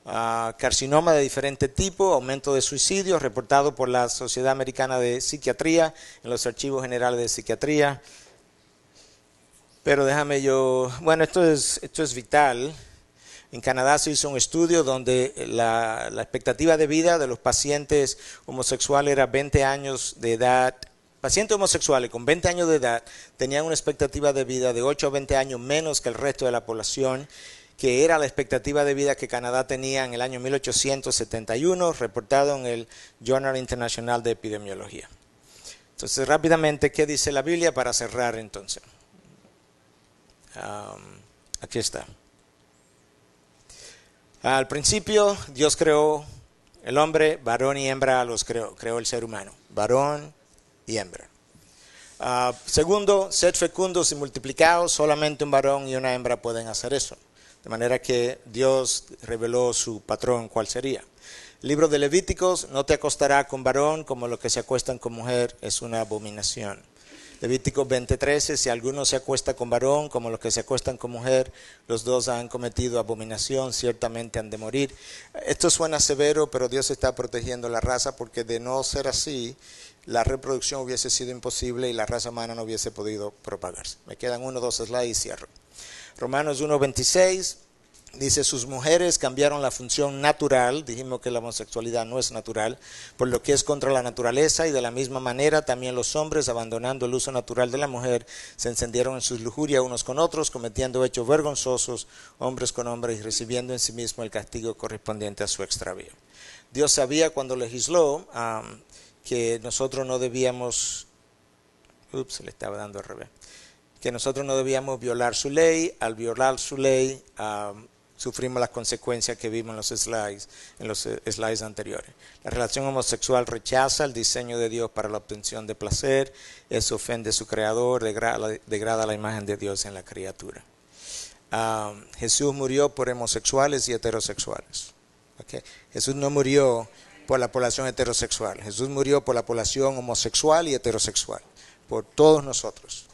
B: Carcinoma de diferente tipo, aumento de suicidios reportado por la Sociedad Americana de Psiquiatría en los archivos generales de psiquiatría. Pero bueno, esto es vital. En Canadá se hizo un estudio donde la expectativa de vida de los pacientes homosexuales era 20 años de edad. Pacientes homosexuales con 20 años de edad tenían una expectativa de vida de 8 a 20 años menos que el resto de la población, que era la expectativa de vida que Canadá tenía en el año 1871, reportado en el Journal International de Epidemiología. Entonces, rápidamente, ¿qué dice la Biblia para cerrar entonces? Aquí está. Al principio, Dios creó el hombre, varón y hembra los creó el ser humano, varón y hembra. Segundo, sed fecundos y multiplicados, solamente un varón y una hembra pueden hacer eso. De manera que Dios reveló su patrón, ¿cuál sería? Libro de Levíticos, no te acostarás con varón, como los que se acuestan con mujer, es una abominación. Levíticos 20:13, si alguno se acuesta con varón, como los que se acuestan con mujer, los dos han cometido abominación, ciertamente han de morir. Esto suena severo, pero Dios está protegiendo la raza, porque de no ser así, la reproducción hubiese sido imposible y la raza humana no hubiese podido propagarse. Me quedan 1 o 2 slides y cierro. Romanos 1:26 dice, sus mujeres cambiaron la función natural, dijimos que la homosexualidad no es natural, por lo que es contra la naturaleza, y de la misma manera también los hombres, abandonando el uso natural de la mujer, se encendieron en sus lujurias unos con otros, cometiendo hechos vergonzosos, hombres con hombres, y recibiendo en sí mismo el castigo correspondiente a su extravío. Dios sabía cuando legisló que nosotros no debíamos, le estaba dando al revés, que nosotros no debíamos violar su ley. Al violar su ley, sufrimos las consecuencias que vimos en los slides anteriores. La relación homosexual rechaza el diseño de Dios para la obtención de placer, eso ofende a su creador, degrada la imagen de Dios en la criatura. Jesús murió por homosexuales y heterosexuales. Okay. Jesús no murió por la población heterosexual, Jesús murió por la población homosexual y heterosexual, por todos nosotros.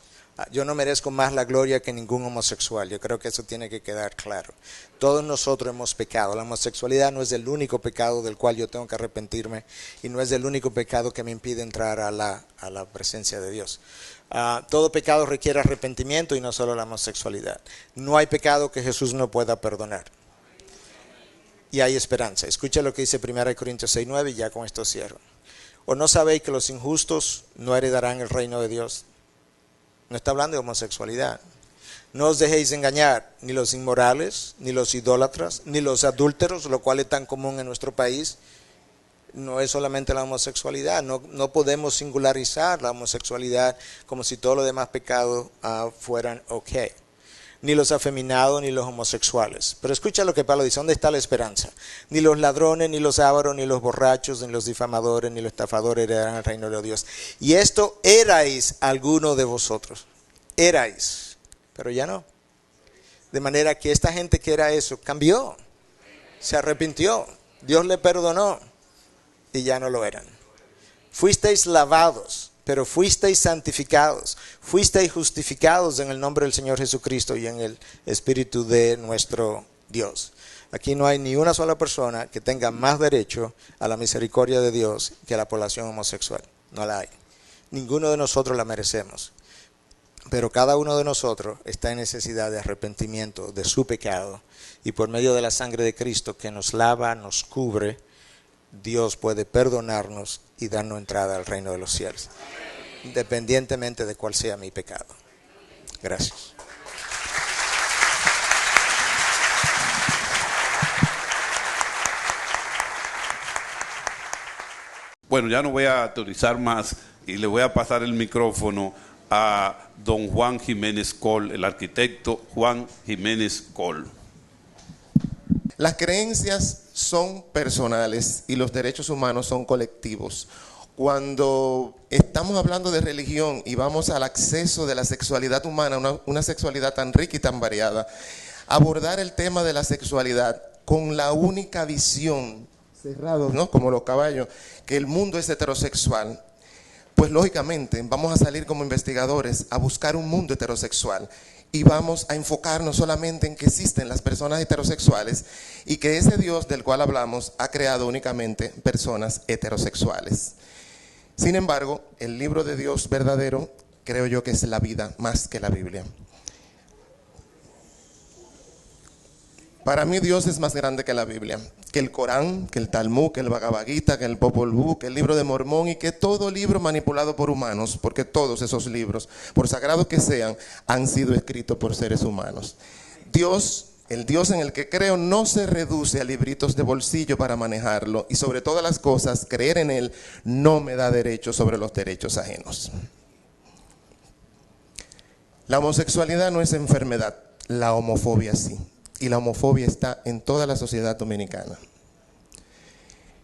B: Yo no merezco más la gloria que ningún homosexual. Yo creo que eso tiene que quedar claro. Todos nosotros hemos pecado. La homosexualidad no es el único pecado del cual yo tengo que arrepentirme, y no es el único pecado que me impide entrar a la presencia de Dios. Todo pecado requiere arrepentimiento, y no solo la homosexualidad. No hay pecado que Jesús no pueda perdonar. Y hay esperanza. Escucha lo que dice 1 Corintios 6:9 y ya con esto cierro. ¿O no sabéis que los injustos no heredarán el reino de Dios? No está hablando de homosexualidad. No os dejéis engañar, ni los inmorales, ni los idólatras, ni los adúlteros, lo cual es tan común en nuestro país. No es solamente la homosexualidad. No podemos singularizar la homosexualidad como si todos los demás pecados fueran ok. Ni los afeminados, ni los homosexuales. Pero escucha lo que Pablo dice, ¿dónde está la esperanza? Ni los ladrones, ni los ávaros, ni los borrachos, ni los difamadores, ni los estafadores heredarán el reino de Dios. Y esto erais alguno de vosotros. Erais, pero ya no. De manera que esta gente que era eso, cambió. Se arrepintió. Dios le perdonó. Y ya no lo eran. Fuisteis lavados, pero fuisteis santificados, fuisteis justificados en el nombre del Señor Jesucristo y en el Espíritu de nuestro Dios. Aquí no hay ni una sola persona que tenga más derecho a la misericordia de Dios que la población homosexual. No la hay. Ninguno de nosotros la merecemos. Pero cada uno de nosotros está en necesidad de arrepentimiento de su pecado, y por medio de la sangre de Cristo que nos lava, nos cubre, Dios puede perdonarnos y darnos entrada al reino de los cielos. independientemente de cuál sea mi pecado. Gracias.
A: Bueno, ya no voy a autorizar más y le voy a pasar el micrófono a don Juan Jiménez Coll, el arquitecto Juan Jiménez Coll.
C: Las creencias son personales y los derechos humanos son colectivos. Cuando estamos hablando de religión y vamos al acceso de la sexualidad humana, una sexualidad tan rica y tan variada, abordar el tema de la sexualidad con la única visión, cerrados, ¿no?, como los caballos, que el mundo es heterosexual, pues lógicamente vamos a salir como investigadores a buscar un mundo heterosexual y vamos a enfocarnos solamente en que existen las personas heterosexuales y que ese Dios del cual hablamos ha creado únicamente personas heterosexuales. Sin embargo, el libro de Dios verdadero creo yo que es la vida más que la Biblia. Para mí Dios es más grande que la Biblia, que el Corán, que el Talmud, que el Bhagavad Gita, que el Popol Vuh, que el libro de Mormón y que todo libro manipulado por humanos, porque todos esos libros, por sagrados que sean, han sido escritos por seres humanos. Dios, el Dios en el que creo, no se reduce a libritos de bolsillo para manejarlo y sobre todas las cosas, creer en Él no me da derecho sobre los derechos ajenos. La homosexualidad no es enfermedad, la homofobia sí. Y la homofobia está en toda la sociedad dominicana.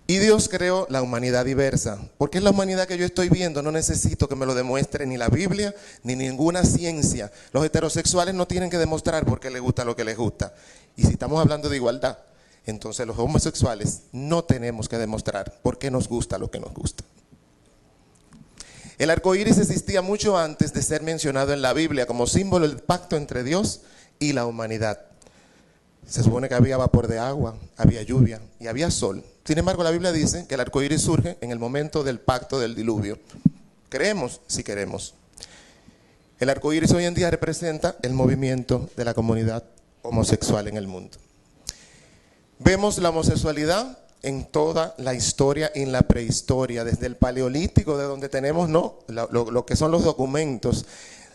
C: Y Dios creó la humanidad diversa, porque es la humanidad que yo estoy viendo, no necesito que me lo demuestre ni la Biblia ni ninguna ciencia. Los heterosexuales no tienen que demostrar por qué les gusta lo que les gusta. Y si estamos hablando de igualdad, entonces los homosexuales no tenemos que demostrar por qué nos gusta lo que nos gusta. El arco iris existía mucho antes de ser mencionado en la Biblia como símbolo del pacto entre Dios y la humanidad. Se supone que había vapor de agua, había lluvia y había sol. Sin embargo, la Biblia dice que el arco iris surge en el momento del pacto del diluvio. Creemos si queremos. El arco iris hoy en día representa el movimiento de la comunidad homosexual en el mundo. Vemos la homosexualidad en toda la historia y en la prehistoria, desde el paleolítico, de donde tenemos lo que son los documentos.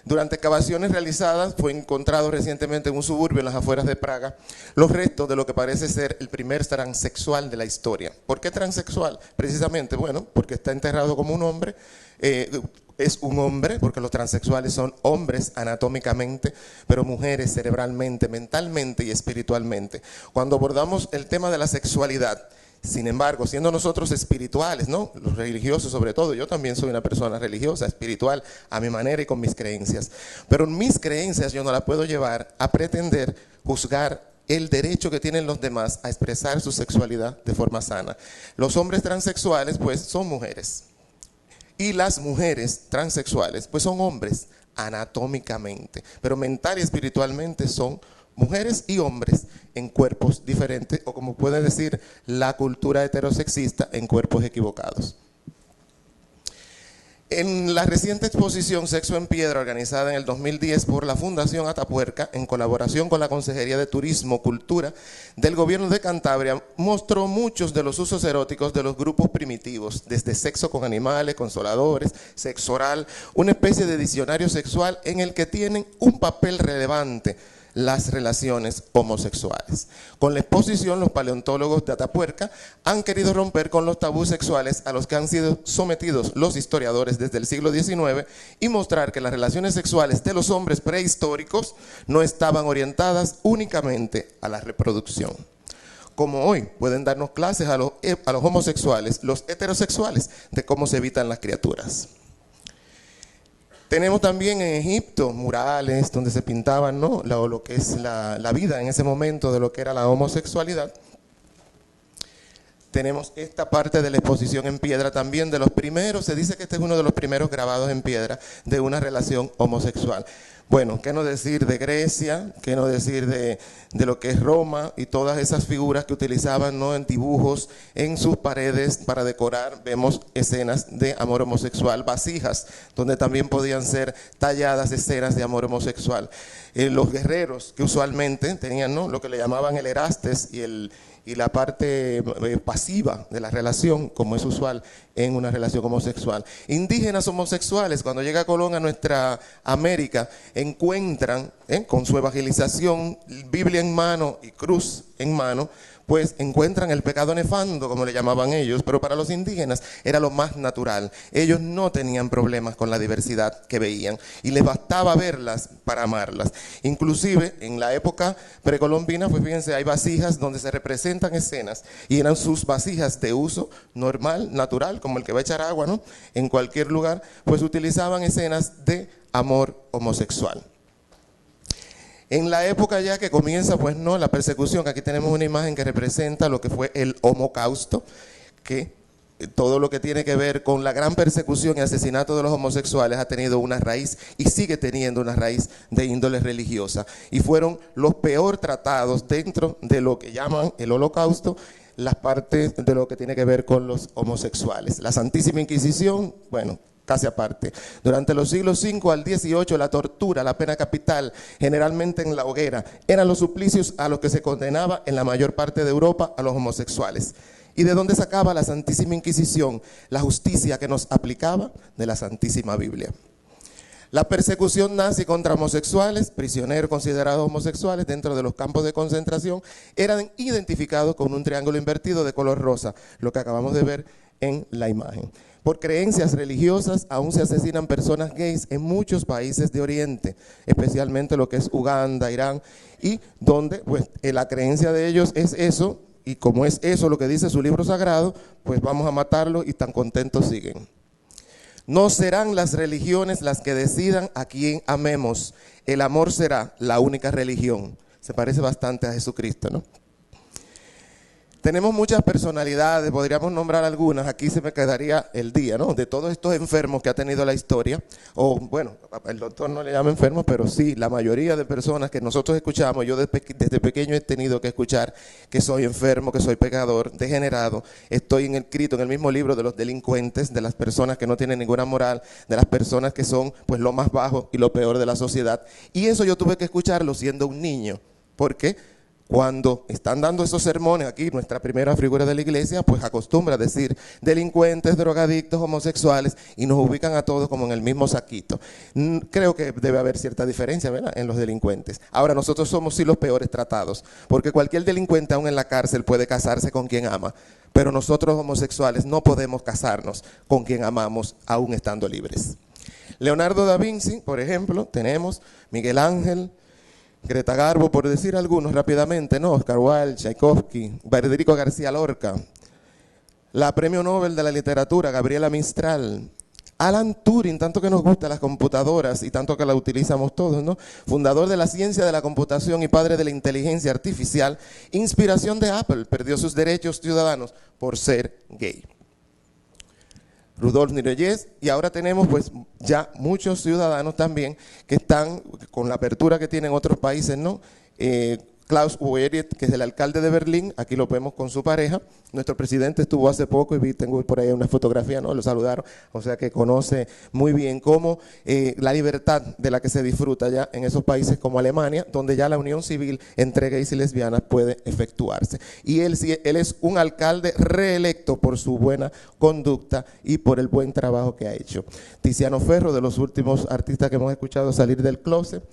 C: Durante excavaciones realizadas fue encontrado recientemente en un suburbio en las afueras de Praga los restos de lo que parece ser el primer transexual de la historia. ¿Por qué transexual? Precisamente, bueno, porque está enterrado como un hombre, es un hombre, porque los transexuales son hombres anatómicamente, pero mujeres cerebralmente, mentalmente y espiritualmente. Cuando abordamos el tema de la sexualidad, sin embargo, siendo nosotros espirituales, ¿no?, los religiosos sobre todo, yo también soy una persona religiosa, espiritual, a mi manera y con mis creencias. Pero mis creencias yo no las puedo llevar a pretender juzgar el derecho que tienen los demás a expresar su sexualidad de forma sana. Los hombres transexuales, pues, son mujeres. Y las mujeres transexuales, pues, son hombres anatómicamente, pero mental y espiritualmente son mujeres y hombres en cuerpos diferentes, o como puede decir la cultura heterosexista, en cuerpos equivocados. En la reciente exposición Sexo en Piedra, organizada en el 2010 por la Fundación Atapuerca, en colaboración con la Consejería de Turismo, Cultura del Gobierno de Cantabria, mostró muchos de los usos eróticos de los grupos primitivos, desde sexo con animales, consoladores, sexo oral, una especie de diccionario sexual en el que tienen un papel relevante las relaciones homosexuales. Con la exposición, los paleontólogos de Atapuerca han querido romper con los tabús sexuales a los que han sido sometidos los historiadores desde el siglo XIX y mostrar que las relaciones sexuales de los hombres prehistóricos no estaban orientadas únicamente a la reproducción. Como hoy pueden darnos clases a los homosexuales, los heterosexuales, de cómo se evitan las criaturas. Tenemos también en Egipto murales donde se pintaban, ¿no?, lo que es la vida en ese momento de lo que era la homosexualidad. Tenemos esta parte de la exposición en piedra también de los primeros, se dice que este es uno de los primeros grabados en piedra de una relación homosexual. Bueno, qué no decir de Grecia, qué no decir de lo que es Roma y todas esas figuras que utilizaban, ¿no?, en dibujos en sus paredes para decorar. Vemos escenas de amor homosexual, vasijas donde también podían ser talladas escenas de amor homosexual. Los guerreros que usualmente tenían, ¿no?, lo que le llamaban el erastes y la parte pasiva de la relación, como es usual en una relación homosexual. Indígenas homosexuales, cuando llega Colón a nuestra América, encuentran, con su evangelización, Biblia en mano y cruz en mano, pues encuentran el pecado nefando, como le llamaban ellos, pero para los indígenas era lo más natural. Ellos no tenían problemas con la diversidad que veían y les bastaba verlas para amarlas. Inclusive en la época precolombina, pues fíjense, hay vasijas donde se representan escenas y eran sus vasijas de uso normal, natural, como el que va a echar agua, ¿no?, en cualquier lugar, pues utilizaban escenas de amor homosexual. En la época ya que comienza, pues no, la persecución, aquí tenemos una imagen que representa lo que fue el Holocausto, que todo lo que tiene que ver con la gran persecución y asesinato de los homosexuales ha tenido una raíz y sigue teniendo una raíz de índole religiosa. Y fueron los peor tratados dentro de lo que llaman el Holocausto, las partes de lo que tiene que ver con los homosexuales. La Santísima Inquisición, bueno, casi aparte. Durante los siglos 5 al 18, la tortura, la pena capital, generalmente en la hoguera, eran los suplicios a los que se condenaba en la mayor parte de Europa a los homosexuales. ¿Y de dónde sacaba la Santísima Inquisición la justicia que nos aplicaba? De la Santísima Biblia. La persecución nazi contra homosexuales, prisioneros considerados homosexuales dentro de los campos de concentración, eran identificados con un triángulo invertido de color rosa, lo que acabamos de ver en la imagen. Por creencias religiosas aún se asesinan personas gays en muchos países de Oriente, especialmente lo que es Uganda, Irán, y donde pues la creencia de ellos es eso, y como es eso lo que dice su libro sagrado, pues vamos a matarlo y tan contentos siguen. No serán las religiones las que decidan a quién amemos, el amor será la única religión. Se parece bastante a Jesucristo, ¿no? Tenemos muchas personalidades, podríamos nombrar algunas, aquí se me quedaría el día, ¿no?, de todos estos enfermos que ha tenido la historia, o bueno, el doctor no le llama enfermo, pero sí, la mayoría de personas que nosotros escuchamos, yo desde pequeño he tenido que escuchar que soy enfermo, que soy pecador, degenerado, estoy inscrito en el mismo libro de los delincuentes, de las personas que no tienen ninguna moral, de las personas que son pues lo más bajo y lo peor de la sociedad, y eso yo tuve que escucharlo siendo un niño, porque cuando están dando esos sermones aquí, nuestra primera figura de la iglesia, pues acostumbra a decir delincuentes, drogadictos, homosexuales, y nos ubican a todos como en el mismo saquito. Creo que debe haber cierta diferencia, ¿verdad?, en los delincuentes. Ahora, nosotros somos sí los peores tratados, porque cualquier delincuente aún en la cárcel puede casarse con quien ama, pero nosotros homosexuales no podemos casarnos con quien amamos aún estando libres. Leonardo da Vinci, por ejemplo, tenemos Miguel Ángel, Greta Garbo, por decir algunos rápidamente, ¿no?, Oscar Wilde, Tchaikovsky, Federico García Lorca, la Premio Nobel de la Literatura, Gabriela Mistral, Alan Turing, tanto que nos gustan las computadoras y tanto que la utilizamos todos, ¿no?, fundador de la ciencia de la computación y padre de la inteligencia artificial, inspiración de Apple, perdió sus derechos ciudadanos por ser gay. Rudolf Nureyes, y ahora tenemos pues ya muchos ciudadanos también que están con la apertura que tienen otros países, ¿no? Klaus Wowereit, que es el alcalde de Berlín, aquí lo vemos con su pareja. Nuestro presidente estuvo hace poco y tengo por ahí una fotografía, ¿no?, lo saludaron, o sea que conoce muy bien cómo la libertad de la que se disfruta ya en esos países como Alemania, donde ya la unión civil entre gays y lesbianas puede efectuarse. Y él es un alcalde reelecto por su buena conducta y por el buen trabajo que ha hecho. Tiziano Ferro, de los últimos artistas que hemos escuchado salir del closet.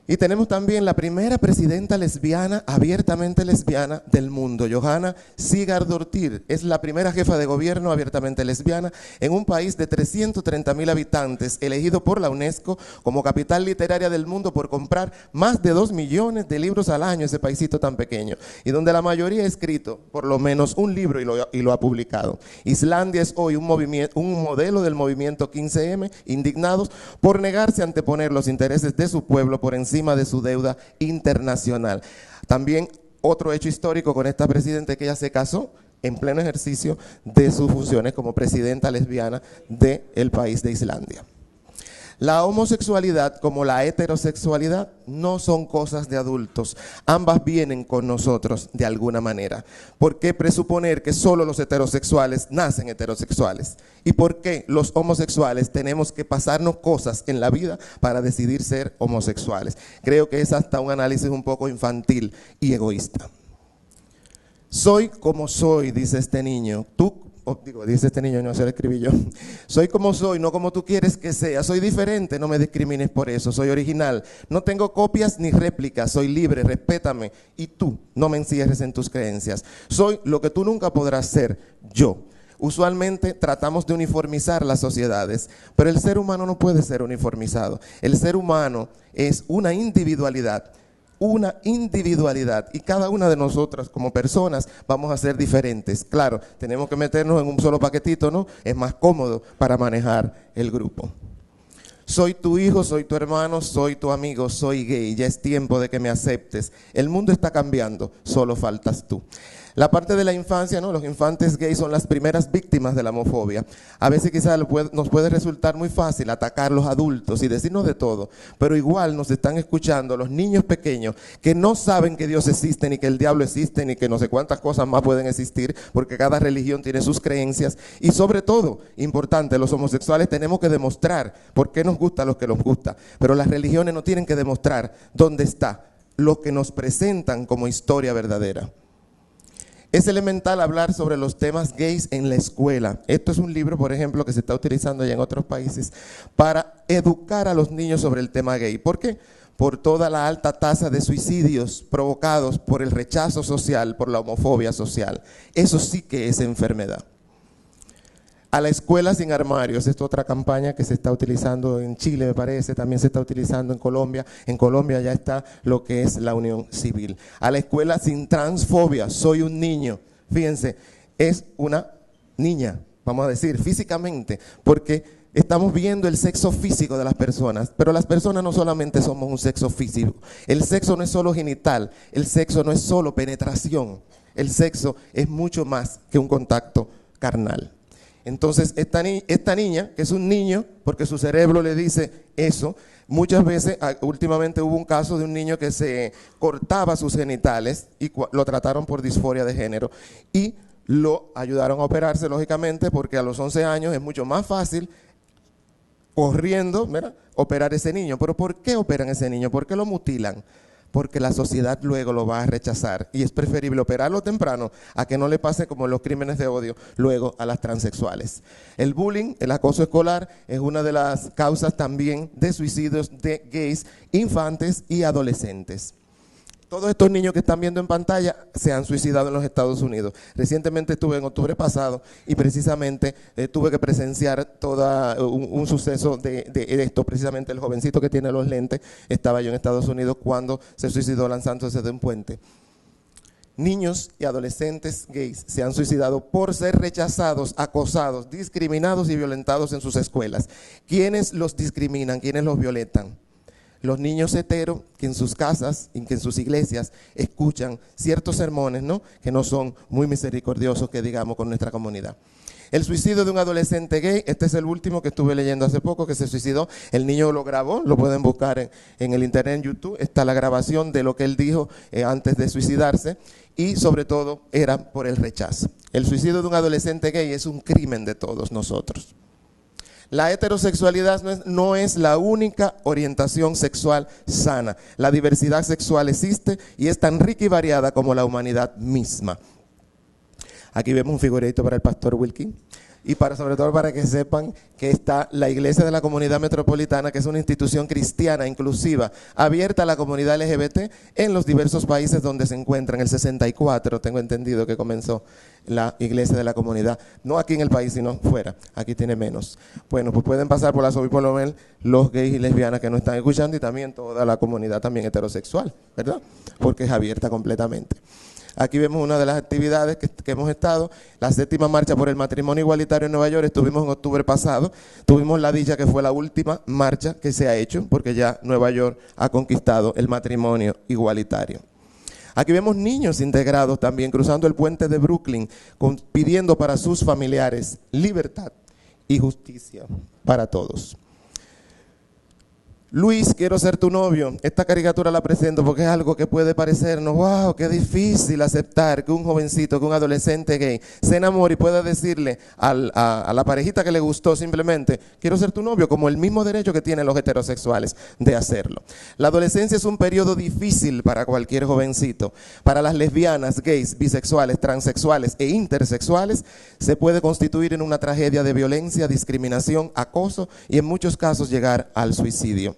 C: Y tenemos también la primera presidenta lesbiana, abiertamente lesbiana del mundo, Johanna Sigurdardóttir. Es la primera jefa de gobierno abiertamente lesbiana en un país de 330.000 habitantes, elegido por la UNESCO como capital literaria del mundo por comprar más de 2 millones de libros al año, ese paisito tan pequeño, y donde la mayoría ha escrito por lo menos un libro y lo ha publicado. Islandia es hoy un modelo del movimiento 15M, indignados por negarse a anteponer los intereses de su pueblo por encima de su deuda internacional. También otro hecho histórico con esta presidenta, que ella se casó en pleno ejercicio de sus funciones como presidenta lesbiana del país de Islandia. La homosexualidad como la heterosexualidad no son cosas de adultos. Ambas vienen con nosotros de alguna manera. ¿Por qué presuponer que solo los heterosexuales nacen heterosexuales? ¿Y por qué los homosexuales tenemos que pasarnos cosas en la vida para decidir ser homosexuales? Creo que es hasta un análisis un poco infantil y egoísta. Soy como soy, dice este niño. Dice este niño, no se lo escribí yo. Soy como soy, no como tú quieres que sea. Soy diferente, no me discrimines por eso. Soy original. No tengo copias ni réplicas. Soy libre, respétame. Y tú, no me encierres en tus creencias. Soy lo que tú nunca podrás ser, yo. Usualmente tratamos de uniformizar las sociedades, pero el ser humano no puede ser uniformizado. El ser humano es una individualidad. Y cada una de nosotras como personas vamos a ser diferentes. Claro, tenemos que meternos en un solo paquetito, ¿no? Es más cómodo para manejar el grupo. Soy tu hijo, soy tu hermano, soy tu amigo, soy gay, ya es tiempo de que me aceptes. El mundo está cambiando, solo faltas tú. La parte de la infancia, ¿no? Los infantes gays son las primeras víctimas de la homofobia. A veces quizás nos puede resultar muy fácil atacar a los adultos y decirnos de todo, pero igual nos están escuchando los niños pequeños que no saben que Dios existe, ni que el diablo existe, ni que no sé cuántas cosas más pueden existir, porque cada religión tiene sus creencias. Y sobre todo, importante, los homosexuales tenemos que demostrar por qué nos gusta lo que nos gusta, pero las religiones no tienen que demostrar dónde está lo que nos presentan como historia verdadera. Es elemental hablar sobre los temas gays en la escuela. Esto es un libro, por ejemplo, que se está utilizando ya en otros países para educar a los niños sobre el tema gay. ¿Por qué? Por toda la alta tasa de suicidios provocados por el rechazo social, por la homofobia social. Eso sí que es enfermedad. A la escuela sin armarios, esta es otra campaña que se está utilizando en Chile, me parece, también se está utilizando en Colombia. En Colombia ya está lo que es la unión civil. A la escuela sin transfobia, soy un niño. Fíjense, es una niña, vamos a decir, físicamente, porque estamos viendo el sexo físico de las personas, pero las personas no solamente somos un sexo físico. El sexo no es solo genital, el sexo no es solo penetración, el sexo es mucho más que un contacto carnal. Entonces, esta niña, que es un niño, porque su cerebro le dice eso, muchas veces, últimamente hubo un caso de un niño que se cortaba sus genitales y lo trataron por disforia de género y lo ayudaron a operarse, lógicamente, porque a los 11 años es mucho más fácil, corriendo, ¿verdad?, operar ese niño. ¿Pero por qué operan ese niño? ¿Por qué lo mutilan? Porque la sociedad luego lo va a rechazar y es preferible operarlo temprano a que no le pase como los crímenes de odio luego a las transexuales. El bullying, el acoso escolar, es una de las causas también de suicidios de gays, infantes y adolescentes. Todos estos niños que están viendo en pantalla se han suicidado en los Estados Unidos. Recientemente estuve en octubre pasado y precisamente tuve que presenciar todo un suceso de esto. Precisamente el jovencito que tiene los lentes estaba yo en Estados Unidos cuando se suicidó lanzándose de un puente. Niños y adolescentes gays se han suicidado por ser rechazados, acosados, discriminados y violentados en sus escuelas. ¿Quiénes los discriminan? ¿Quiénes los violentan? Los niños heteros que en sus casas y que en sus iglesias escuchan ciertos sermones, ¿no?, que no son muy misericordiosos, que digamos, con nuestra comunidad. El suicidio de un adolescente gay, este es el último que estuve leyendo hace poco, que se suicidó. El niño lo grabó, lo pueden buscar en el internet, en YouTube. Está la grabación de lo que él dijo antes de suicidarse y sobre todo era por el rechazo. El suicidio de un adolescente gay es un crimen de todos nosotros. La heterosexualidad no es la única orientación sexual sana. La diversidad sexual existe y es tan rica y variada como la humanidad misma. Aquí vemos un figurito para el pastor Wilkin y sobre todo para que sepan que está la Iglesia de la Comunidad Metropolitana, que es una institución cristiana inclusiva, abierta a la comunidad LGBT en los diversos países donde se encuentra. En el 64, tengo entendido que comenzó la Iglesia de la Comunidad, no aquí en el país, sino fuera, aquí tiene menos. Bueno, pues pueden pasar por la Sobipoliomel los gays y lesbianas que nos están escuchando y también toda la comunidad también heterosexual, ¿verdad? Porque es abierta completamente. Aquí vemos una de las actividades que hemos estado, la 7ª marcha por el matrimonio igualitario en Nueva York. Estuvimos en octubre pasado, tuvimos la dicha que fue la última marcha que se ha hecho, porque ya Nueva York ha conquistado el matrimonio igualitario. Aquí vemos niños integrados también cruzando el puente de Brooklyn, pidiendo para sus familiares libertad y justicia para todos. Luis, quiero ser tu novio. Esta caricatura la presento porque es algo que puede parecernos, wow, qué difícil aceptar que un jovencito, que un adolescente gay se enamore y pueda decirle a la parejita que le gustó simplemente, quiero ser tu novio, como el mismo derecho que tienen los heterosexuales de hacerlo. La adolescencia es un periodo difícil para cualquier jovencito. Para las lesbianas, gays, bisexuales, transexuales e intersexuales, se puede constituir en una tragedia de violencia, discriminación, acoso y en muchos casos llegar al suicidio.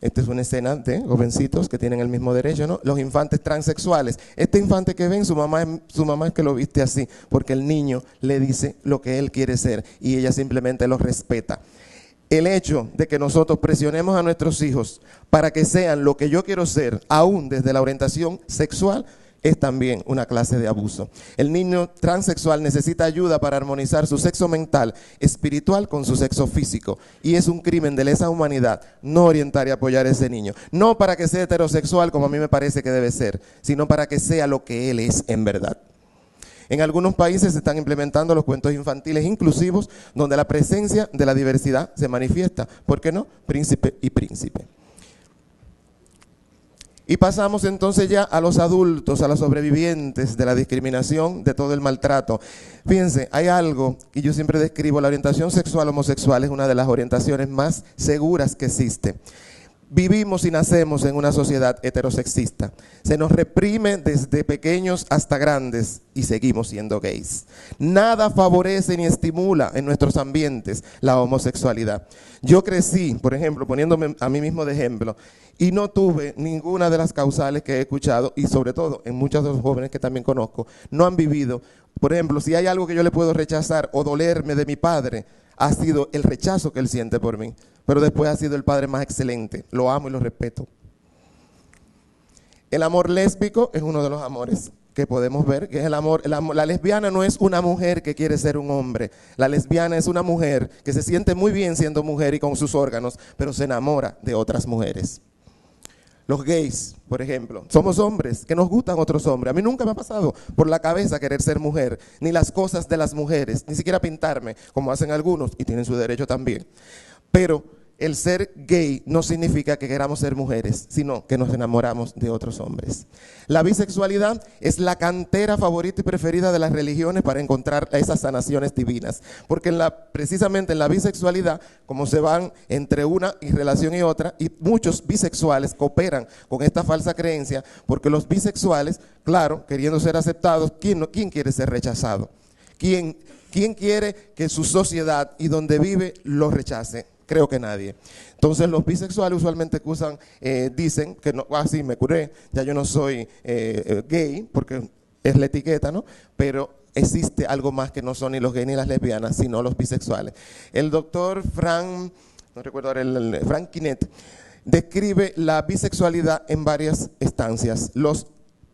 C: Esta es una escena de jovencitos que tienen el mismo derecho, ¿no? Los infantes transexuales. Este infante que ven, su mamá es que lo viste así, porque el niño le dice lo que él quiere ser y ella simplemente lo respeta. El hecho de que nosotros presionemos a nuestros hijos para que sean lo que yo quiero ser, aún desde la orientación sexual, es también una clase de abuso. El niño transexual necesita ayuda para armonizar su sexo mental, espiritual con su sexo físico. Y es un crimen de lesa humanidad no orientar y apoyar a ese niño. No para que sea heterosexual como a mí me parece que debe ser, sino para que sea lo que él es en verdad. En algunos países se están implementando los cuentos infantiles inclusivos, donde la presencia de la diversidad se manifiesta. ¿Por qué no? Príncipe y príncipe. Y pasamos entonces ya a los adultos, a los sobrevivientes de la discriminación, de todo el maltrato. Fíjense, hay algo que yo siempre describo, la orientación sexual homosexual es una de las orientaciones más seguras que existe. Vivimos y nacemos en una sociedad heterosexista. Se nos reprime desde pequeños hasta grandes y seguimos siendo gays. Nada favorece ni estimula en nuestros ambientes la homosexualidad. Yo crecí, por ejemplo, poniéndome a mí mismo de ejemplo, y no tuve ninguna de las causales que he escuchado, y sobre todo en muchos de los jóvenes que también conozco, no han vivido. Por ejemplo, si hay algo que yo le puedo rechazar o dolerme de mi padre, ha sido el rechazo que él siente por mí. Pero después ha sido el padre más excelente. Lo amo y lo respeto. El amor lésbico es uno de los amores que podemos ver, que es el amor. La lesbiana no es una mujer que quiere ser un hombre. La lesbiana es una mujer que se siente muy bien siendo mujer y con sus órganos, pero se enamora de otras mujeres. Los gays, por ejemplo, somos hombres que nos gustan otros hombres. A mí nunca me ha pasado por la cabeza querer ser mujer, ni las cosas de las mujeres, ni siquiera pintarme, como hacen algunos, y tienen su derecho también. Pero el ser gay no significa que queramos ser mujeres, sino que nos enamoramos de otros hombres. La bisexualidad es la cantera favorita y preferida de las religiones para encontrar esas sanaciones divinas. Porque precisamente en la bisexualidad, como se van entre una relación y otra, y muchos bisexuales cooperan con esta falsa creencia, porque los bisexuales, claro, queriendo ser aceptados, ¿quién quiere ser rechazado? ¿Quién quiere que su sociedad y donde vive lo rechace? Creo que nadie. Entonces los bisexuales usualmente dicen que no, sí, me curé, ya yo no soy gay, porque es la etiqueta, ¿no? Pero existe algo más que no son ni los gays ni las lesbianas, sino los bisexuales. El doctor Frank Quinet describe la bisexualidad en varias estancias. Los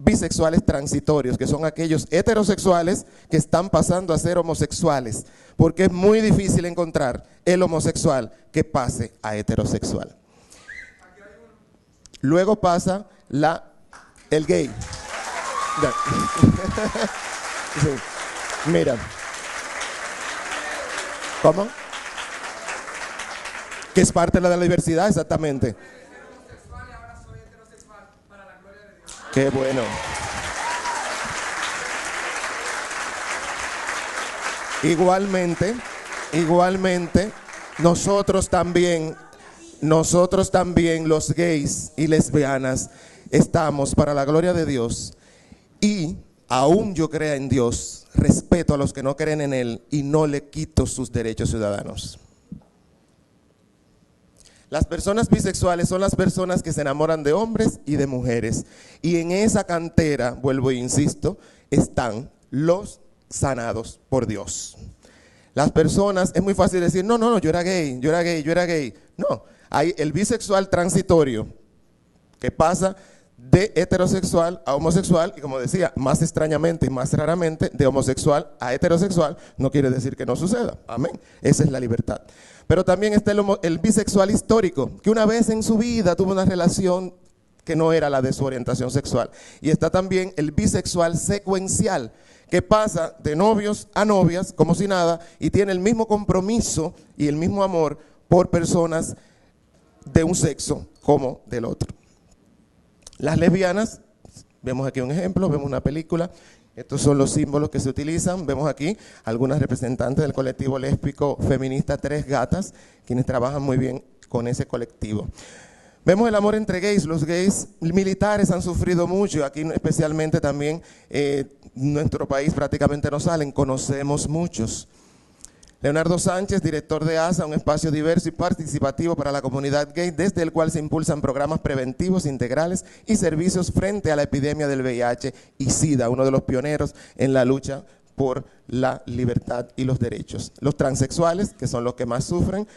C: bisexuales transitorios, que son aquellos heterosexuales que están pasando a ser homosexuales, porque es muy difícil encontrar el homosexual que pase a heterosexual. Luego pasa el gay. Sí. Mira. ¿Cómo? Que es parte de la diversidad, exactamente. Qué bueno. Igualmente, nosotros también, los gays y lesbianas, estamos para la gloria de Dios. Y aún yo crea en Dios, respeto a los que no creen en Él y no le quito sus derechos ciudadanos. Las personas bisexuales son las personas que se enamoran de hombres y de mujeres. Y en esa cantera, vuelvo e insisto, están los sanados por Dios. Las personas, es muy fácil decir, no, yo era gay. No, hay el bisexual transitorio, que pasa de heterosexual a homosexual, y como decía, más extrañamente y más raramente, de homosexual a heterosexual, no quiere decir que no suceda, amén, esa es la libertad. Pero también está el bisexual histórico, que una vez en su vida tuvo una relación que no era la de su orientación sexual. Y está también el bisexual secuencial, que pasa de novios a novias, como si nada, y tiene el mismo compromiso y el mismo amor por personas de un sexo como del otro. Las lesbianas, vemos aquí un ejemplo, vemos una película. Estos son los símbolos que se utilizan. Vemos aquí algunas representantes del colectivo lésbico feminista Tres Gatas, quienes trabajan muy bien con ese colectivo. Vemos el amor entre gays. Los gays militares han sufrido mucho. Aquí especialmente también nuestro país prácticamente no salen. Conocemos muchos. Leonardo Sánchez, director de ASA, un espacio diverso y participativo para la comunidad gay, desde el cual se impulsan programas preventivos, integrales y servicios frente a la epidemia del VIH y SIDA, uno de los pioneros en la lucha por la libertad y los derechos. Los transexuales, que son los que más sufren.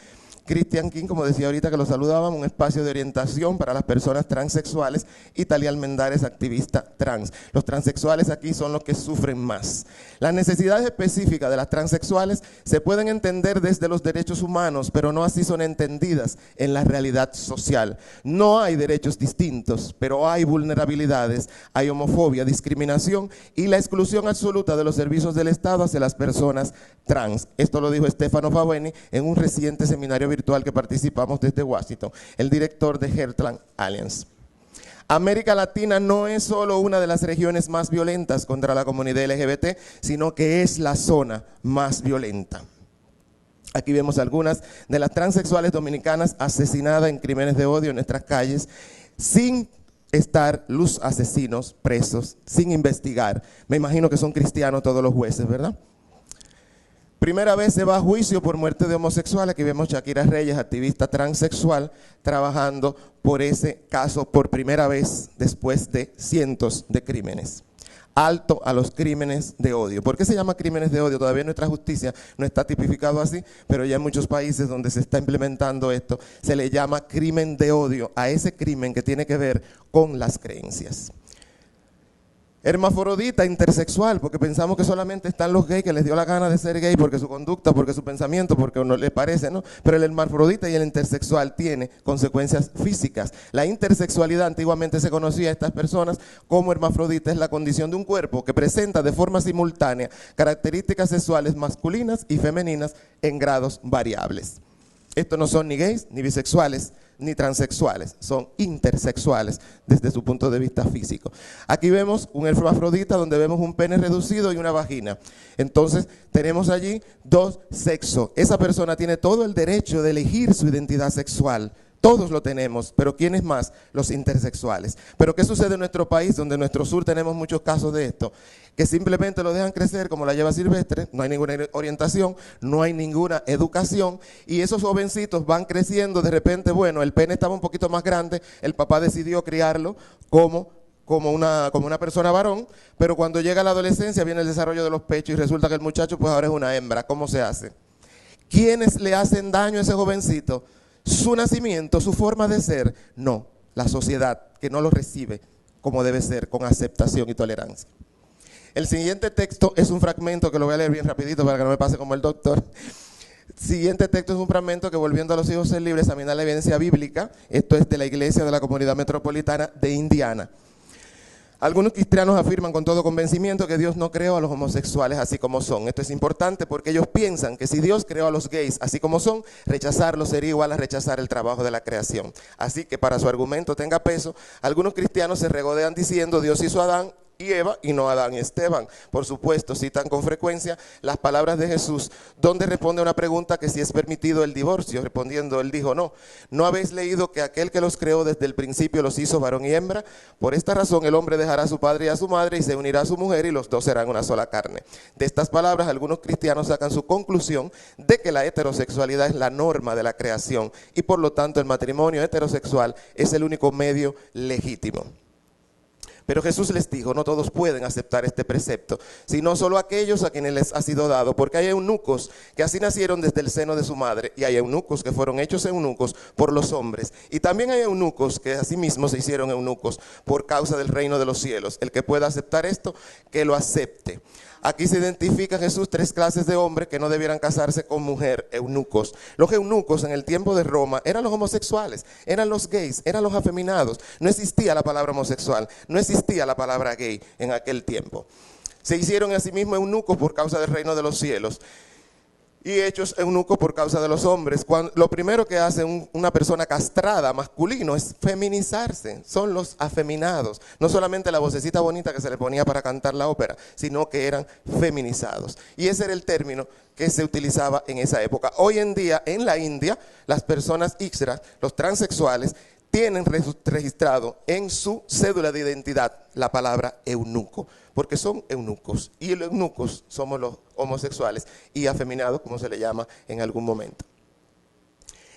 C: Christian King, como decía ahorita que lo saludábamos, un espacio de orientación para las personas transexuales, y Talia Almendares, activista trans. Los transexuales aquí son los que sufren más. Las necesidades específicas de las transexuales se pueden entender desde los derechos humanos, pero no así son entendidas en la realidad social. No hay derechos distintos, pero hay vulnerabilidades, hay homofobia, discriminación y la exclusión absoluta de los servicios del Estado hacia las personas trans. Esto lo dijo Stefano Faveni en un reciente seminario virtual que participamos desde Washington, el director de Heartland Alliance. América Latina no es solo una de las regiones más violentas contra la comunidad LGBT, sino que es la zona más violenta. Aquí vemos algunas de las transexuales dominicanas asesinadas en crímenes de odio en nuestras calles, sin estar los asesinos presos, sin investigar. Me imagino que son cristianos todos los jueces, ¿verdad? Primera vez se va a juicio por muerte de homosexuales. Aquí vemos Shakira Reyes, activista transexual, trabajando por ese caso por primera vez después de cientos de crímenes. Alto a los crímenes de odio. ¿Por qué se llama crímenes de odio? Todavía nuestra justicia no está tipificado así, pero ya en muchos países donde se está implementando esto, se le llama crimen de odio a ese crimen que tiene que ver con las creencias. Hermafrodita, intersexual, porque pensamos que solamente están los gays que les dio la gana de ser gay porque su conducta, porque su pensamiento, porque uno le parece, ¿no? Pero el hermafrodita y el intersexual tiene consecuencias físicas. La intersexualidad, antiguamente se conocía a estas personas como hermafrodita, es la condición de un cuerpo que presenta de forma simultánea características sexuales masculinas y femeninas en grados variables. Estos no son ni gays, ni bisexuales, ni transexuales, son intersexuales desde su punto de vista físico. Aquí vemos un hermafrodita donde vemos un pene reducido y una vagina. Entonces tenemos allí dos sexos. Esa persona tiene todo el derecho de elegir su identidad sexual. Todos lo tenemos, pero ¿quiénes más? Los intersexuales. Pero ¿qué sucede en nuestro país, donde en nuestro sur tenemos muchos casos de esto? Que simplemente lo dejan crecer como la lleva silvestre, no hay ninguna orientación, no hay ninguna educación, y esos jovencitos van creciendo, de repente, bueno, el pene estaba un poquito más grande, el papá decidió criarlo como una persona varón, pero cuando llega la adolescencia viene el desarrollo de los pechos y resulta que el muchacho pues ahora es una hembra. ¿Cómo se hace? ¿Quiénes le hacen daño a ese jovencito? ¿Su nacimiento, su forma de ser? No, la sociedad que no lo recibe como debe ser, con aceptación y tolerancia. El siguiente texto es un fragmento que lo voy a leer bien rapidito para que no me pase como el doctor. El siguiente texto es un fragmento que, volviendo a los hijos ser libres, examina la evidencia bíblica. Esto es de la Iglesia de la Comunidad Metropolitana de Indiana. Algunos cristianos afirman con todo convencimiento que Dios no creó a los homosexuales así como son. Esto es importante porque ellos piensan que si Dios creó a los gays así como son, rechazarlos sería igual a rechazar el trabajo de la creación. Así que para su argumento tenga peso, algunos cristianos se regodean diciendo Dios hizo a Adán y Eva y no Adán y Esteban. Por supuesto, citan con frecuencia las palabras de Jesús, donde responde a una pregunta que si es permitido el divorcio. Respondiendo, él dijo, ¿no habéis leído que aquel que los creó desde el principio los hizo varón y hembra? Por esta razón el hombre dejará a su padre y a su madre y se unirá a su mujer y los dos serán una sola carne. De estas palabras algunos cristianos sacan su conclusión de que la heterosexualidad es la norma de la creación y por lo tanto el matrimonio heterosexual es el único medio legítimo. Pero Jesús les dijo, no todos pueden aceptar este precepto, sino solo aquellos a quienes les ha sido dado, porque hay eunucos que así nacieron desde el seno de su madre, y hay eunucos que fueron hechos eunucos por los hombres, y también hay eunucos que asimismo se hicieron eunucos por causa del reino de los cielos. El que pueda aceptar esto, que lo acepte. Aquí se identifica Jesús tres clases de hombres que no debieran casarse con mujer, eunucos. Los eunucos en el tiempo de Roma eran los homosexuales, eran los gays, eran los afeminados. No existía la palabra homosexual, no existía la palabra gay en aquel tiempo. Se hicieron a sí mismos eunucos por causa del reino de los cielos. y hechos eunucos por causa de los hombres. Lo primero que hace una persona castrada, masculino, es feminizarse. Son los afeminados. No solamente la vocecita bonita que se le ponía para cantar la ópera, sino que eran feminizados. Y ese era el término que se utilizaba en esa época. Hoy en día, en la India, las personas Ixra, los transexuales, tienen registrado en su cédula de identidad la palabra eunuco, porque son eunucos, y los eunucos somos los homosexuales y afeminados, como se le llama en algún momento.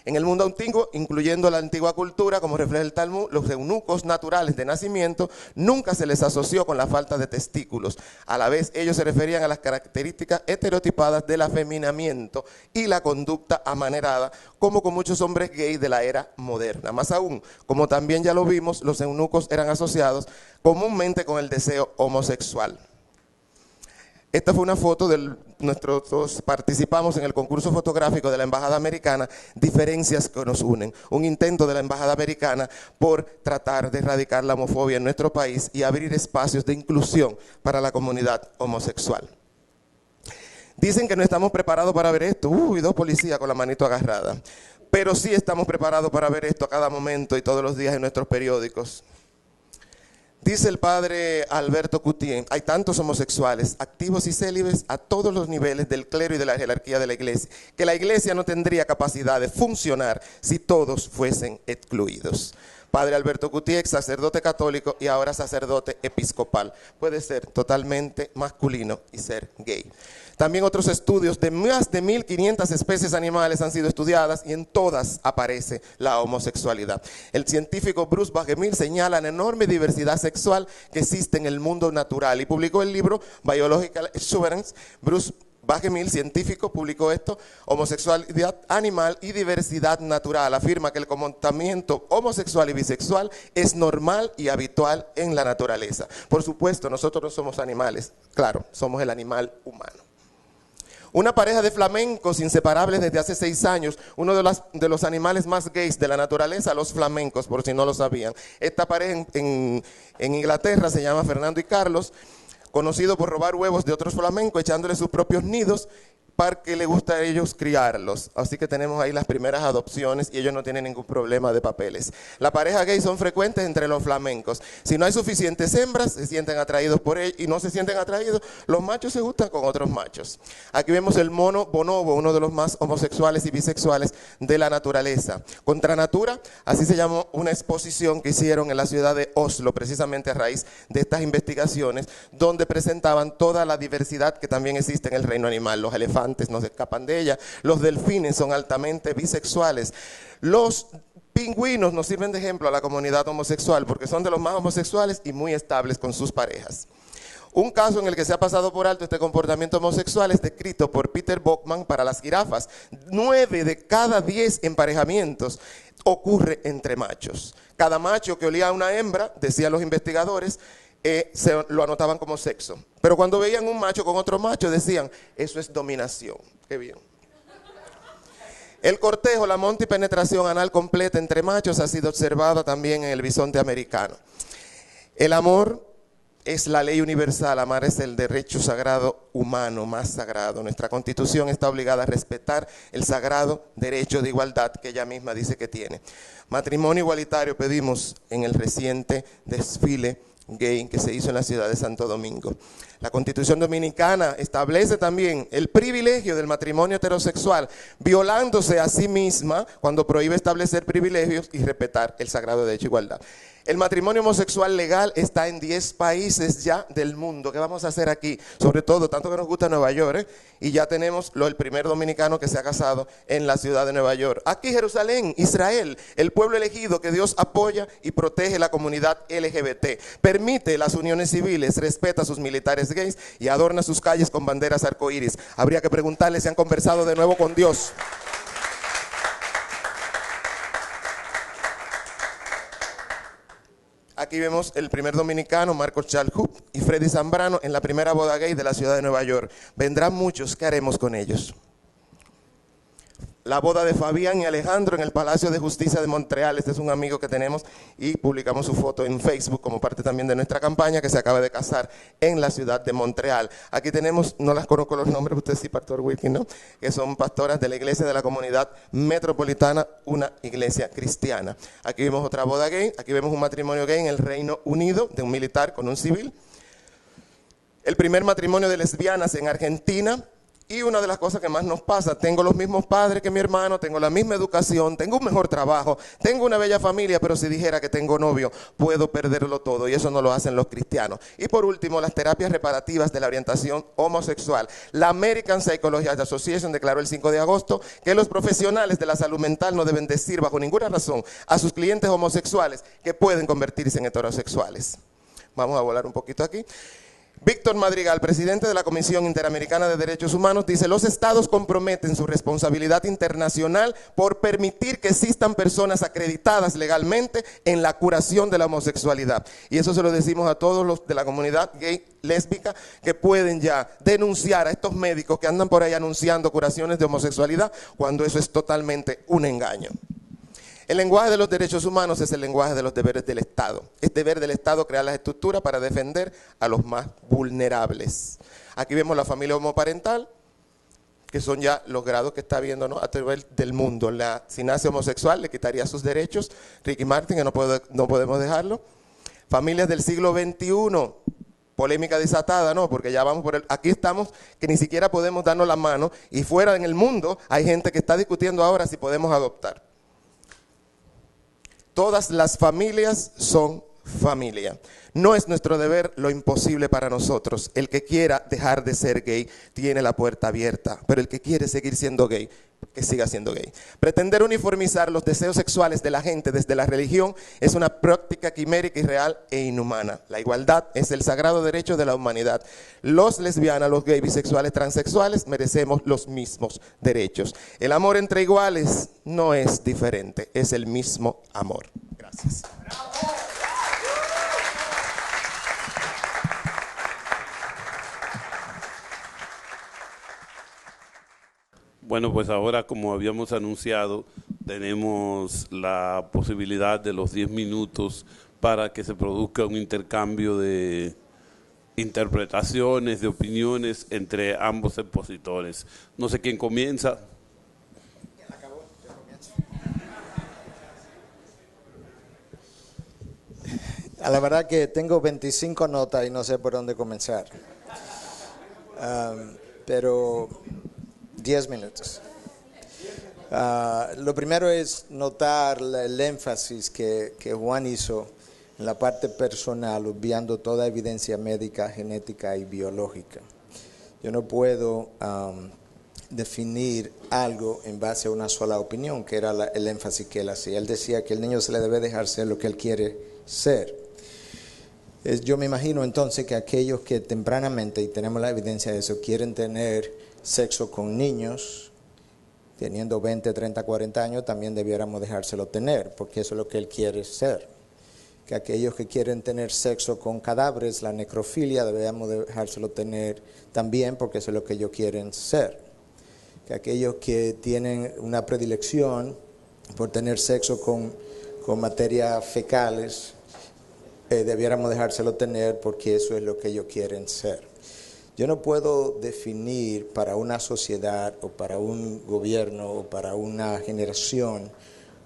C: En el mundo antiguo, incluyendo la antigua cultura, como refleja el Talmud, los eunucos naturales de nacimiento nunca se les asoció con la falta de testículos. A la vez, ellos se referían a las características estereotipadas del afeminamiento y la conducta amanerada, como con muchos hombres gays de la era moderna. Más aún, como también ya lo vimos, los eunucos eran asociados comúnmente con el deseo homosexual. Esta fue una foto de nosotros participamos en el concurso fotográfico de la Embajada Americana, diferencias que nos unen. Un intento de la Embajada Americana por tratar de erradicar la homofobia en nuestro país y abrir espacios de inclusión para la comunidad homosexual. Dicen que no estamos preparados para ver esto. Dos policías con la manito agarrada. Pero sí estamos preparados para ver esto a cada momento y todos los días en nuestros periódicos. Dice el padre Alberto Coutier, hay tantos homosexuales, activos y célibes a todos los niveles del clero y de la jerarquía de la iglesia, que la iglesia no tendría capacidad de funcionar si todos fuesen excluidos. Padre Alberto Coutier, ex sacerdote católico y ahora sacerdote episcopal. Puede ser totalmente masculino y ser gay. También otros estudios de más de 1.500 especies animales han sido estudiadas y en todas aparece la homosexualidad. El científico Bruce Bagemihl señala la enorme diversidad sexual que existe en el mundo natural y publicó el libro Biological Exuberance. Bruce Bagemihl, científico, publicó esto, homosexualidad animal y diversidad natural. Afirma que el comportamiento homosexual y bisexual es normal y habitual en la naturaleza. Por supuesto, nosotros no somos animales, claro, somos el animal humano. Una pareja de flamencos inseparables desde hace 6 años, uno de los animales más gays de la naturaleza, los flamencos, por si no lo sabían. Esta pareja en Inglaterra se llama Fernando y Carlos, conocido por robar huevos de otros flamencos, echándole sus propios nidos, para que le gusta a ellos criarlos. Así que tenemos ahí las primeras adopciones y ellos no tienen ningún problema de papeles. Las parejas gay son frecuentes entre los flamencos. Si no hay suficientes hembras, se sienten atraídos por ellos y no se sienten atraídos, los machos se gustan con otros machos. Aquí vemos el mono bonobo, uno de los más homosexuales y bisexuales de la naturaleza. Contra Natura, así se llamó una exposición que hicieron en la ciudad de Oslo, precisamente a raíz de estas investigaciones, donde presentaban toda la diversidad que también existe en el reino animal. Los elefantes no se escapan de ella, los delfines son altamente bisexuales, los pingüinos nos sirven de ejemplo a la comunidad homosexual porque son de los más homosexuales y muy estables con sus parejas. Un caso en el que se ha pasado por alto este comportamiento homosexual es descrito por Peter Bockman para las jirafas. 9 de cada 10 emparejamientos ocurre entre machos. Cada macho que olía a una hembra, decían los investigadores, se lo anotaban como sexo. Pero cuando veían un macho con otro macho decían, eso es dominación. Qué bien. El cortejo, la monta y penetración anal completa entre machos ha sido observada también en el bisonte americano. El amor es la ley universal, amar es el derecho sagrado humano, más sagrado. Nuestra Constitución está obligada a respetar el sagrado derecho de igualdad que ella misma dice que tiene. Matrimonio igualitario pedimos en el reciente desfile gay que se hizo en la ciudad de Santo Domingo. La Constitución Dominicana establece también el privilegio del matrimonio heterosexual, violándose a sí misma cuando prohíbe establecer privilegios y respetar el sagrado derecho de igualdad. El matrimonio homosexual legal está en 10 países ya del mundo. ¿Qué vamos a hacer aquí? Sobre todo, tanto que nos gusta Nueva York, y ya tenemos el primer dominicano que se ha casado en la ciudad de Nueva York. Aquí Jerusalén, Israel, el pueblo elegido que Dios apoya y protege la comunidad LGBT. Permite las uniones civiles, respeta a sus militares gays y adorna sus calles con banderas arcoíris. Habría que preguntarles si han conversado de nuevo con Dios. Aquí vemos el primer dominicano, Marcos Chalhut y Freddy Zambrano, en la primera boda gay de la ciudad de Nueva York. Vendrán muchos, ¿qué haremos con ellos? la boda de Fabián y Alejandro en el Palacio de Justicia de Montreal. Este es un amigo que tenemos y publicamos su foto en Facebook como parte también de nuestra campaña, que se acaba de casar en la ciudad de Montreal. Aquí tenemos, no las conozco los nombres, usted sí, Pastor Wilkin, ¿no? Que son pastoras de la iglesia de la comunidad metropolitana, una iglesia cristiana. Aquí vemos otra boda gay, aquí vemos un matrimonio gay en el Reino Unido, de un militar con un civil. El primer matrimonio de lesbianas en Argentina. Y una de las cosas que más nos pasa, tengo los mismos padres que mi hermano, tengo la misma educación, tengo un mejor trabajo, tengo una bella familia, pero si dijera que tengo novio, puedo perderlo todo, y eso no lo hacen los cristianos. Y por último, las terapias reparativas de la orientación homosexual. La American Psychological Association declaró el 5 de agosto que los profesionales de la salud mental no deben decir bajo ninguna razón a sus clientes homosexuales que pueden convertirse en heterosexuales. Vamos a volar un poquito aquí. Víctor Madrigal, presidente de la Comisión Interamericana de Derechos Humanos, dice: los estados comprometen su responsabilidad internacional por permitir que existan personas acreditadas legalmente en la curación de la homosexualidad. Y eso se lo decimos a todos los de la comunidad gay, lésbica, que pueden ya denunciar a estos médicos que andan por ahí anunciando curaciones de homosexualidad, cuando eso es totalmente un engaño. El lenguaje de los derechos humanos es el lenguaje de los deberes del Estado. Es deber del Estado crear las estructuras para defender a los más vulnerables. Aquí vemos la familia homoparental, que son ya los grados que está viendo, ¿no?, a través del mundo. Si nace homosexual, le quitaría sus derechos. Ricky Martin, que no podemos dejarlo. Familias del siglo XXI, polémica desatada, ¿no? Porque ya vamos por aquí estamos, que ni siquiera podemos darnos la mano, y fuera en el mundo hay gente que está discutiendo ahora si podemos adoptar. Todas las familias son familia. No es nuestro deber lo imposible para nosotros. El que quiera dejar de ser gay tiene la puerta abierta, pero el que quiere seguir siendo gay, que siga siendo gay. Pretender uniformizar los deseos sexuales de la gente desde la religión es una práctica quimérica, irreal e inhumana. La igualdad es el sagrado derecho de la humanidad. Los lesbianas, los gays, bisexuales, transexuales merecemos los mismos derechos. El amor entre iguales no es diferente, es el mismo amor. Gracias.
A: Bueno, pues ahora, como habíamos anunciado, tenemos la posibilidad de los 10 minutos para que se produzca un intercambio de interpretaciones, de opiniones entre ambos expositores. No sé quién comienza.
B: A la verdad que tengo 25 notas y no sé por dónde comenzar. Pero 10 minutos. Lo primero es notar el énfasis que Juan hizo en la parte personal, obviando toda evidencia médica, genética y biológica. Yo no puedo definir algo en base a una sola opinión, que era el énfasis que él hacía. Él decía que el niño se le debe dejar ser lo que él quiere ser. Yo me imagino entonces que aquellos que tempranamente, y tenemos la evidencia de eso, quieren tener sexo con niños, teniendo 20, 30, 40 años, también debiéramos dejárselo tener, porque eso es lo que él quiere ser. Que aquellos que quieren tener sexo con cadáveres, la necrofilia, deberíamos dejárselo tener también, porque eso es lo que ellos quieren ser. Que aquellos que tienen una predilección por tener sexo con materias fecales, debiéramos dejárselo tener, porque eso es lo que ellos quieren ser. Yo no puedo definir para una sociedad o para un gobierno o para una generación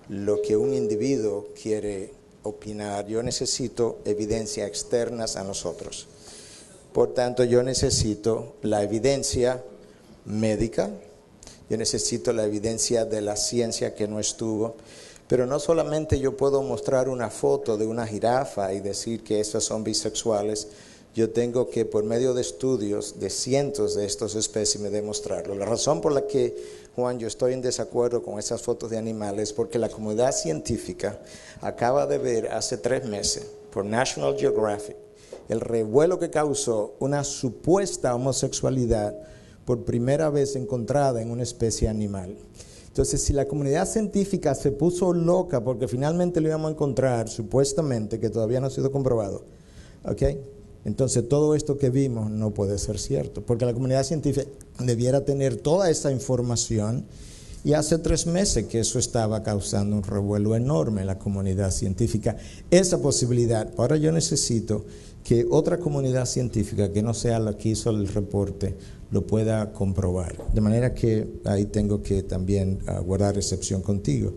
B: lo que un individuo quiere opinar. Yo necesito evidencias externas a nosotros. Por tanto, yo necesito la evidencia médica, yo necesito la evidencia de la ciencia que no estuvo. Pero no solamente yo puedo mostrar una foto de una jirafa y decir que estos son bisexuales. Yo tengo que, por medio de estudios de cientos de estos espécimes, demostrarlo. La razón por la que, Juan, yo estoy en desacuerdo con esas fotos de animales es porque la comunidad científica acaba de ver hace 3 meses, por National Geographic, el revuelo que causó una supuesta homosexualidad por primera vez encontrada en una especie animal. Entonces, si la comunidad científica se puso loca porque finalmente lo íbamos a encontrar, supuestamente, que todavía no ha sido comprobado, ¿ok? Entonces, todo esto que vimos no puede ser cierto, porque la comunidad científica debiera tener toda esa información Y hace 3 meses que eso estaba causando un revuelo enorme en la comunidad científica. Esa posibilidad, ahora yo necesito que otra comunidad científica que no sea la que hizo el reporte lo pueda comprobar. De manera que ahí tengo que también guardar excepción contigo.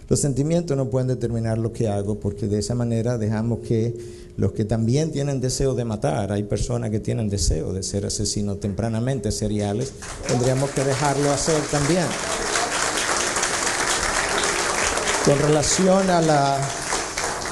B: Los sentimientos no pueden determinar lo que hago, porque de esa manera dejamos que los que también tienen deseo de matar, hay personas que tienen deseo de ser asesinos tempranamente seriales, tendríamos que dejarlo hacer también. Con relación a la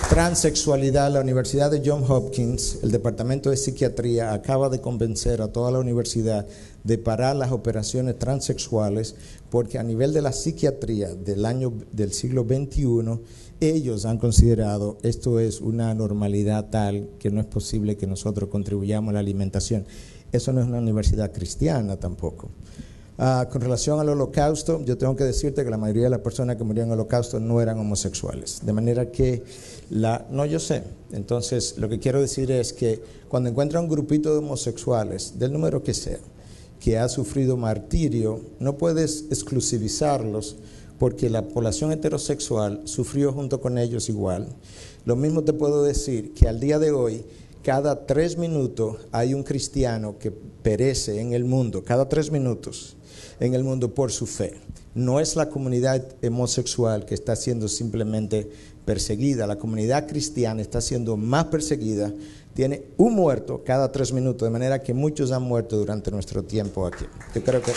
B: transexualidad, la Universidad de Johns Hopkins, el Departamento de Psiquiatría, acaba de convencer a toda la universidad de parar las operaciones transexuales, porque a nivel de la psiquiatría del siglo XXI, ellos han considerado esto es una normalidad tal que no es posible que nosotros contribuyamos a la alimentación. Eso no es una universidad cristiana tampoco. Con relación al holocausto, yo tengo que decirte que la mayoría de las personas que murieron en el holocausto no eran homosexuales. De manera que, no, yo sé. Entonces, lo que quiero decir es que cuando encuentran un grupito de homosexuales, del número que sea, que ha sufrido martirio, no puedes exclusivizarlos porque la población heterosexual sufrió junto con ellos igual. Lo mismo te puedo decir que al día de hoy, cada 3 minutos hay un cristiano que perece en el mundo, cada 3 minutos en el mundo por su fe. No es la comunidad homosexual que está siendo simplemente perseguida, la comunidad cristiana está siendo más perseguida, tiene un muerto cada 3 minutos, de manera que muchos han muerto durante nuestro tiempo aquí. Yo creo que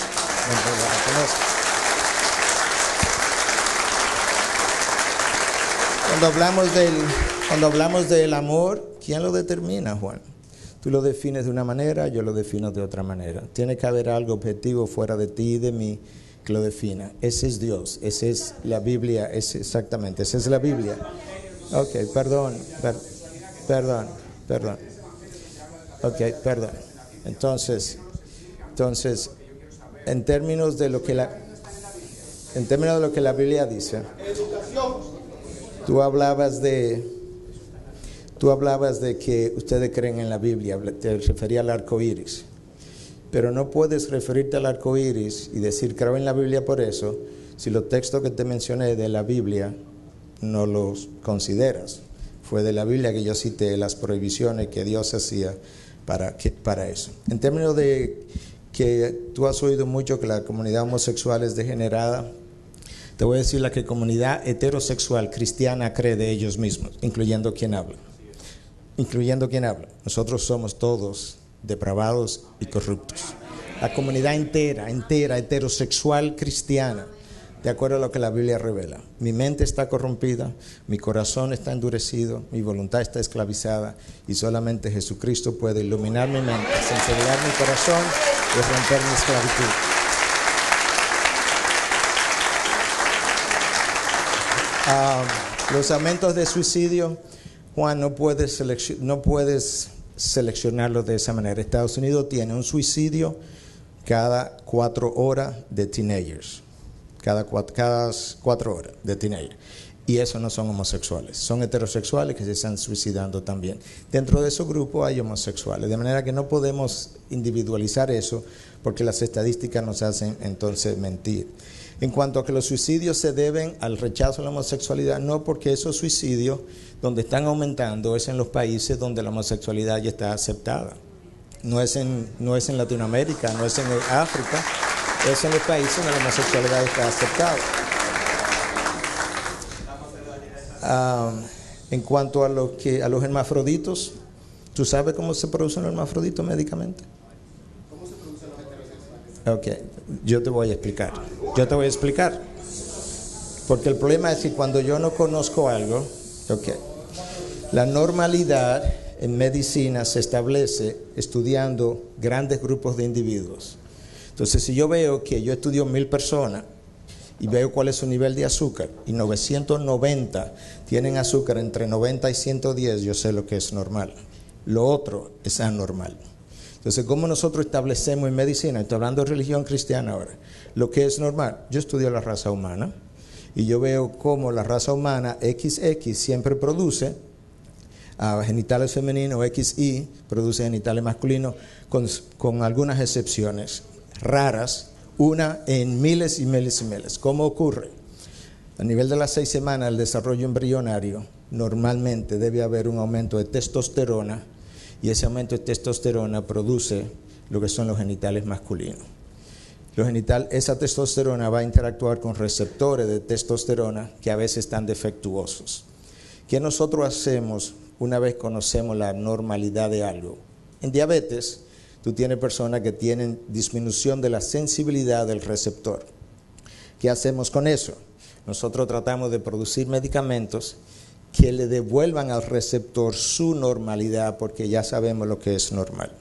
B: cuando hablamos del amor, ¿quién lo determina, Juan? Tú lo defines de una manera, yo lo defino de otra manera. Tiene que haber algo objetivo fuera de ti y de mí que lo defina. Ese es Dios, esa es la Biblia, exactamente, esa es la Biblia. Ok, perdón. Ok, perdón. Entonces, en términos de lo que la Biblia dice, tú hablabas de que ustedes creen en la Biblia, te refería al arco iris. Pero no puedes referirte al arco iris y decir creo en la Biblia por eso, si los textos que te mencioné de la Biblia no los consideras. Fue de la Biblia que yo cité las prohibiciones que Dios hacía para eso. En términos de que tú has oído mucho que la comunidad homosexual es degenerada, te voy a decir la que comunidad heterosexual cristiana cree de ellos mismos, incluyendo quien habla. Nosotros somos todos depravados y corruptos. La comunidad entera, heterosexual cristiana, de acuerdo a lo que la Biblia revela. Mi mente está corrompida, mi corazón está endurecido, mi voluntad está esclavizada y solamente Jesucristo puede iluminar mi mente, sensibilizar mi corazón y romper mi esclavitud. Los aumentos de suicidio, Juan, no puedes seleccionarlo de esa manera. Estados Unidos tiene un suicidio cada 4 horas de teenagers. Cada 4 horas de teenagers. Y esos no son homosexuales, son heterosexuales que se están suicidando también. Dentro de esos grupos hay homosexuales, de manera que no podemos individualizar eso porque las estadísticas nos hacen entonces mentir. En cuanto a que los suicidios se deben al rechazo a la homosexualidad, no, porque esos suicidios donde están aumentando es en los países donde la homosexualidad ya está aceptada. No es en Latinoamérica, no es en África, es en los países donde la homosexualidad está aceptada. En cuanto a los hermafroditos, ¿tú sabes cómo se producen los hermafroditos médicamente? ¿Cómo se producen los heterosexuales? Ok, yo te voy a explicar. Porque el problema es que cuando yo no conozco algo, la normalidad en medicina se establece estudiando grandes grupos de individuos. Entonces, si yo veo que yo estudio 1000 personas y veo cuál es su nivel de azúcar y 990 tienen azúcar entre 90 y 110, yo sé lo que es normal. Lo otro es anormal. Entonces, ¿cómo nosotros establecemos en medicina? Estoy hablando de religión cristiana ahora. Lo que es normal. Yo estudio la raza humana y yo veo cómo la raza humana XX siempre produce genitales femeninos, XY produce genitales masculinos, con algunas excepciones raras. una en miles y miles y miles. ¿Cómo ocurre? A nivel de las 6 semanas del desarrollo embrionario, normalmente debe haber un aumento de testosterona, y ese aumento de testosterona produce lo que son los genitales masculinos. Esa testosterona va a interactuar con receptores de testosterona que a veces están defectuosos. ¿Qué nosotros hacemos una vez conocemos la normalidad de algo? En diabetes, tú tienes personas que tienen disminución de la sensibilidad del receptor. ¿Qué hacemos con eso? Nosotros tratamos de producir medicamentos que le devuelvan al receptor su normalidad, porque ya sabemos lo que es normal.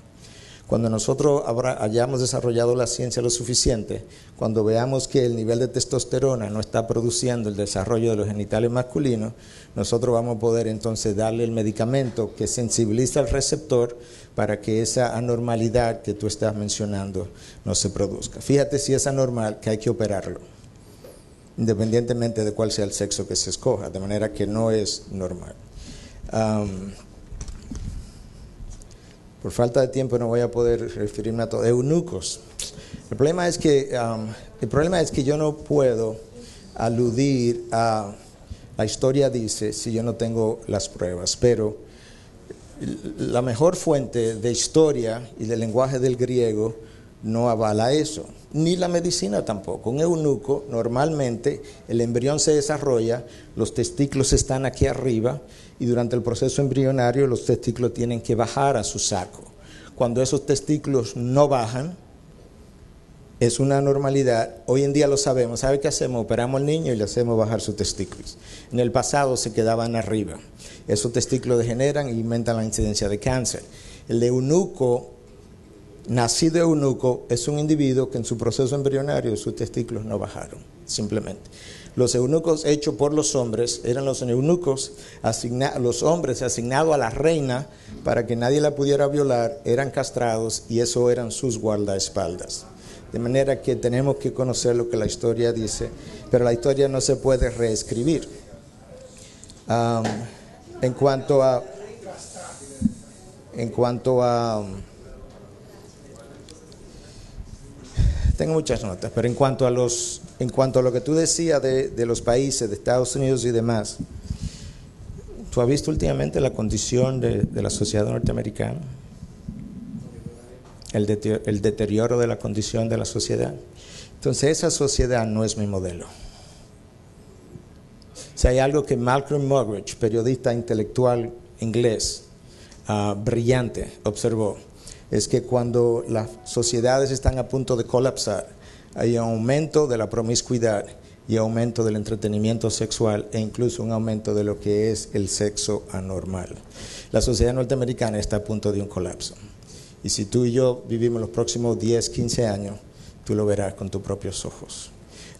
B: Cuando nosotros hayamos desarrollado la ciencia lo suficiente, cuando veamos que el nivel de testosterona no está produciendo el desarrollo de los genitales masculinos, nosotros vamos a poder entonces darle el medicamento que sensibiliza al receptor para que esa anormalidad que tú estás mencionando no se produzca. Fíjate si es anormal, que hay que operarlo, independientemente de cuál sea el sexo que se escoja, de manera que no es normal. Por falta de tiempo no voy a poder referirme a todo. Eunucos. El problema es que yo no puedo aludir a la historia dice si yo no tengo las pruebas, pero la mejor fuente de historia y del lenguaje del griego no avala eso, ni la medicina tampoco. Un eunuco, normalmente el embrión se desarrolla, los testículos están aquí arriba y durante el proceso embrionario los testículos tienen que bajar a su saco. Cuando esos testículos no bajan, es una anormalidad. Hoy en día lo sabemos. ¿Sabe qué hacemos? Operamos al niño y le hacemos bajar sus testículos. En el pasado se quedaban arriba. Esos testículos degeneran y aumentan la incidencia de cáncer. El eunuco, nacido eunuco, es un individuo que en su proceso embrionario sus testículos no bajaron, simplemente. Los eunucos hechos por los hombres eran los eunucos, los hombres asignados a la reina para que nadie la pudiera violar, eran castrados y eso eran sus guardaespaldas. De manera que tenemos que conocer lo que la historia dice, pero la historia no se puede reescribir. En cuanto a tengo muchas notas, pero en cuanto a lo que tú decías de los países, de Estados Unidos y demás, ¿tú has visto últimamente la condición de la sociedad norteamericana? El deterioro de la condición de la sociedad. Entonces esa sociedad no es mi modelo. O sea, hay algo que Malcolm Muggeridge, periodista intelectual inglés, brillante, observó. Es que cuando las sociedades están a punto de colapsar, hay un aumento de la promiscuidad y aumento del entretenimiento sexual e incluso un aumento de lo que es el sexo anormal. La sociedad norteamericana está a punto de un colapso. Y si tú y yo vivimos los próximos 10, 15 años, tú lo verás con tus propios ojos.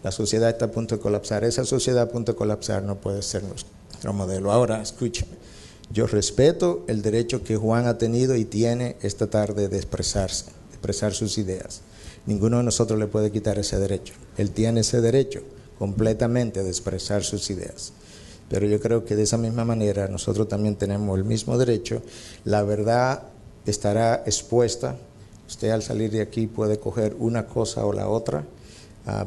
B: La sociedad está a punto de colapsar. Esa sociedad a punto de colapsar no puede ser nuestro modelo. Ahora, escúchame. Yo respeto el derecho que Juan ha tenido y tiene esta tarde de expresarse, de expresar sus ideas. Ninguno de nosotros le puede quitar ese derecho. Él tiene ese derecho completamente de expresar sus ideas. Pero yo creo que de esa misma manera nosotros también tenemos el mismo derecho. La verdad estará expuesta. Usted al salir de aquí puede coger una cosa o la otra.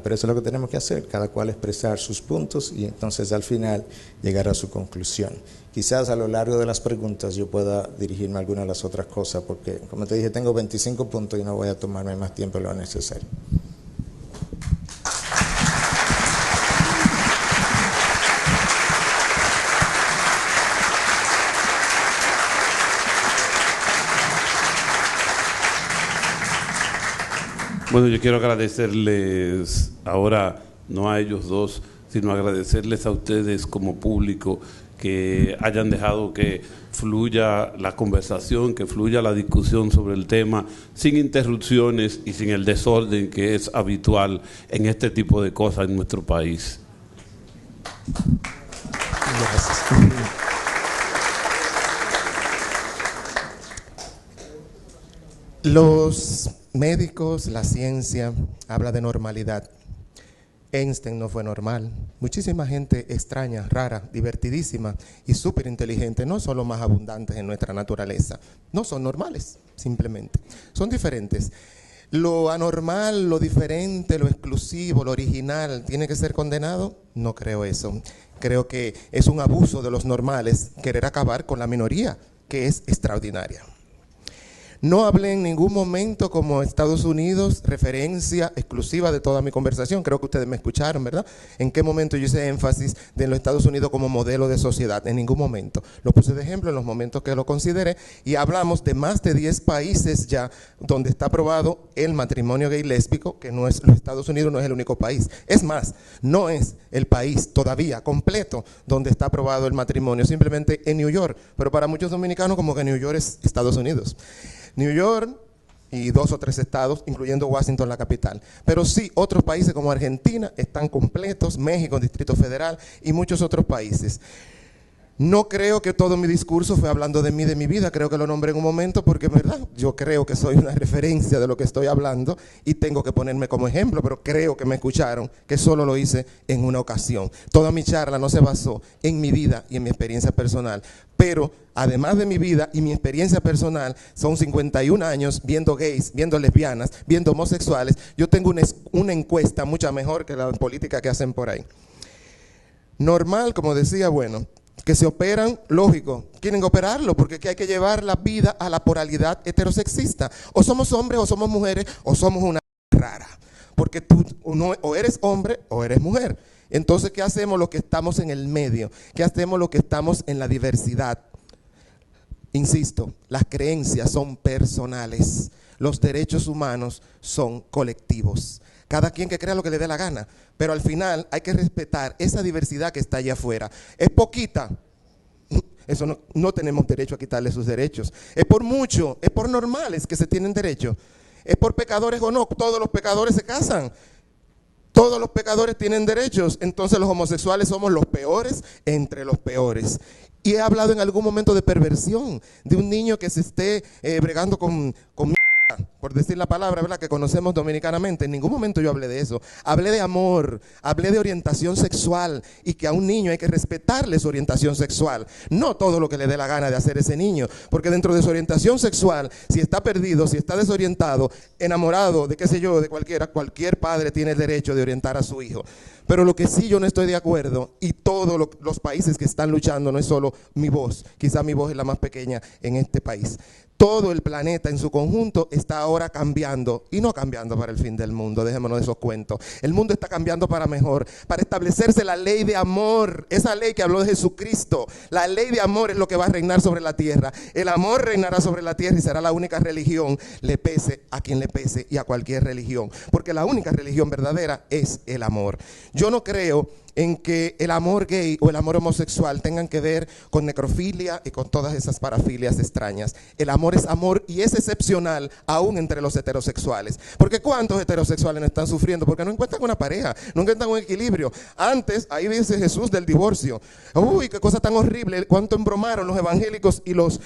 B: Pero eso es lo que tenemos que hacer, cada cual expresar sus puntos y entonces al final llegar a su conclusión. Quizás a lo largo de las preguntas yo pueda dirigirme a alguna de las otras cosas, porque como te dije, tengo 25 puntos y no voy a tomarme más tiempo de lo necesario.
A: Bueno, yo quiero agradecerles ahora, no a ellos dos, sino agradecerles a ustedes como público que hayan dejado que fluya la conversación, que fluya la discusión sobre el tema, sin interrupciones y sin el desorden que es habitual en este tipo de cosas en nuestro país.
B: Gracias.
C: Los médicos, la ciencia, habla de normalidad. Einstein no fue normal. Muchísima gente extraña, rara, divertidísima y súper inteligente no son los más abundantes en nuestra naturaleza. No son normales, simplemente. Son diferentes. ¿Lo anormal, lo diferente, lo exclusivo, lo original, tiene que ser condenado? No creo eso. Creo que es un abuso de los normales querer acabar con la minoría, que es extraordinaria. No hablé en ningún momento como Estados Unidos, referencia exclusiva de toda mi conversación. Creo que ustedes me escucharon, ¿verdad? ¿En qué momento yo hice énfasis de los Estados Unidos como modelo de sociedad? En ningún momento. Lo puse de ejemplo en los momentos que lo consideré y hablamos de más de 10 países ya donde está aprobado el matrimonio gay lésbico, que no es los Estados Unidos, no es el único país. Es más, no es el país todavía completo donde está aprobado el matrimonio, simplemente en New York. Pero para muchos dominicanos como que New York es Estados Unidos. New York y 2 o 3 estados, incluyendo Washington, la capital. Pero sí, otros países como Argentina están completos, México, Distrito Federal y muchos otros países. No creo que todo mi discurso fue hablando de mí, de mi vida, creo que lo nombré en un momento porque, ¿verdad? Yo creo que soy una referencia de lo que estoy hablando y tengo que ponerme como ejemplo, pero creo que me escucharon, que solo lo hice en una ocasión. Toda mi charla no se basó en mi vida y en mi experiencia personal, pero además de mi vida y mi experiencia personal, son 51 años viendo gays, viendo lesbianas, viendo homosexuales. Yo tengo una encuesta mucha mejor que la política que hacen por ahí. Normal, como decía, bueno, que se operan, lógico, quieren operarlo porque hay que llevar la vida a la pluralidad heterosexista. O somos hombres o somos mujeres o somos una rara. Porque tú o eres hombre o eres mujer. Entonces, ¿qué hacemos los que estamos en el medio? ¿Qué hacemos los que estamos en la diversidad? Insisto, las creencias son personales. Los derechos humanos son colectivos. Cada quien que crea lo que le dé la gana, pero al final hay que respetar esa diversidad que está allá afuera. ¿Es poquita? Eso no tenemos derecho a quitarle sus derechos. Es por mucho, es por normales que se tienen derecho. Es por pecadores o no, todos los pecadores se casan. Todos los pecadores tienen derechos, entonces los homosexuales somos los peores entre los peores. Y he hablado en algún momento de perversión, de un niño que se esté bregando con por decir la palabra, ¿verdad?, que conocemos dominicanamente. En ningún momento yo hablé de eso. Hablé de amor, hablé de orientación sexual y que a un niño hay que respetarle su orientación sexual. No todo lo que le dé la gana de hacer ese niño, porque dentro de su orientación sexual, si está perdido, si está desorientado, enamorado de qué sé yo, de cualquiera, cualquier padre tiene el derecho de orientar a su hijo. Pero lo que sí yo no estoy de acuerdo, y todos los países que están luchando, no es solo mi voz, quizá mi voz es la más pequeña en este país. Todo el planeta en su conjunto está ahora cambiando, y no cambiando para el fin del mundo, dejémonos de esos cuentos. El mundo está cambiando para mejor, para establecerse la ley de amor, esa ley que habló de Jesucristo. La ley de amor es lo que va a reinar sobre la tierra. El amor reinará sobre la tierra y será la única religión, le pese a quien le pese y a cualquier religión. Porque la única religión verdadera es el amor. Yo no creo en que el amor gay o el amor homosexual tengan que ver con necrofilia y con todas esas parafilias extrañas. El amor es amor y es excepcional aún entre los heterosexuales. Porque ¿cuántos heterosexuales no están sufriendo? Porque no encuentran una pareja, no encuentran un equilibrio. Antes, ahí dice Jesús del divorcio. Uy, qué cosa tan horrible, cuánto embromaron los evangélicos y los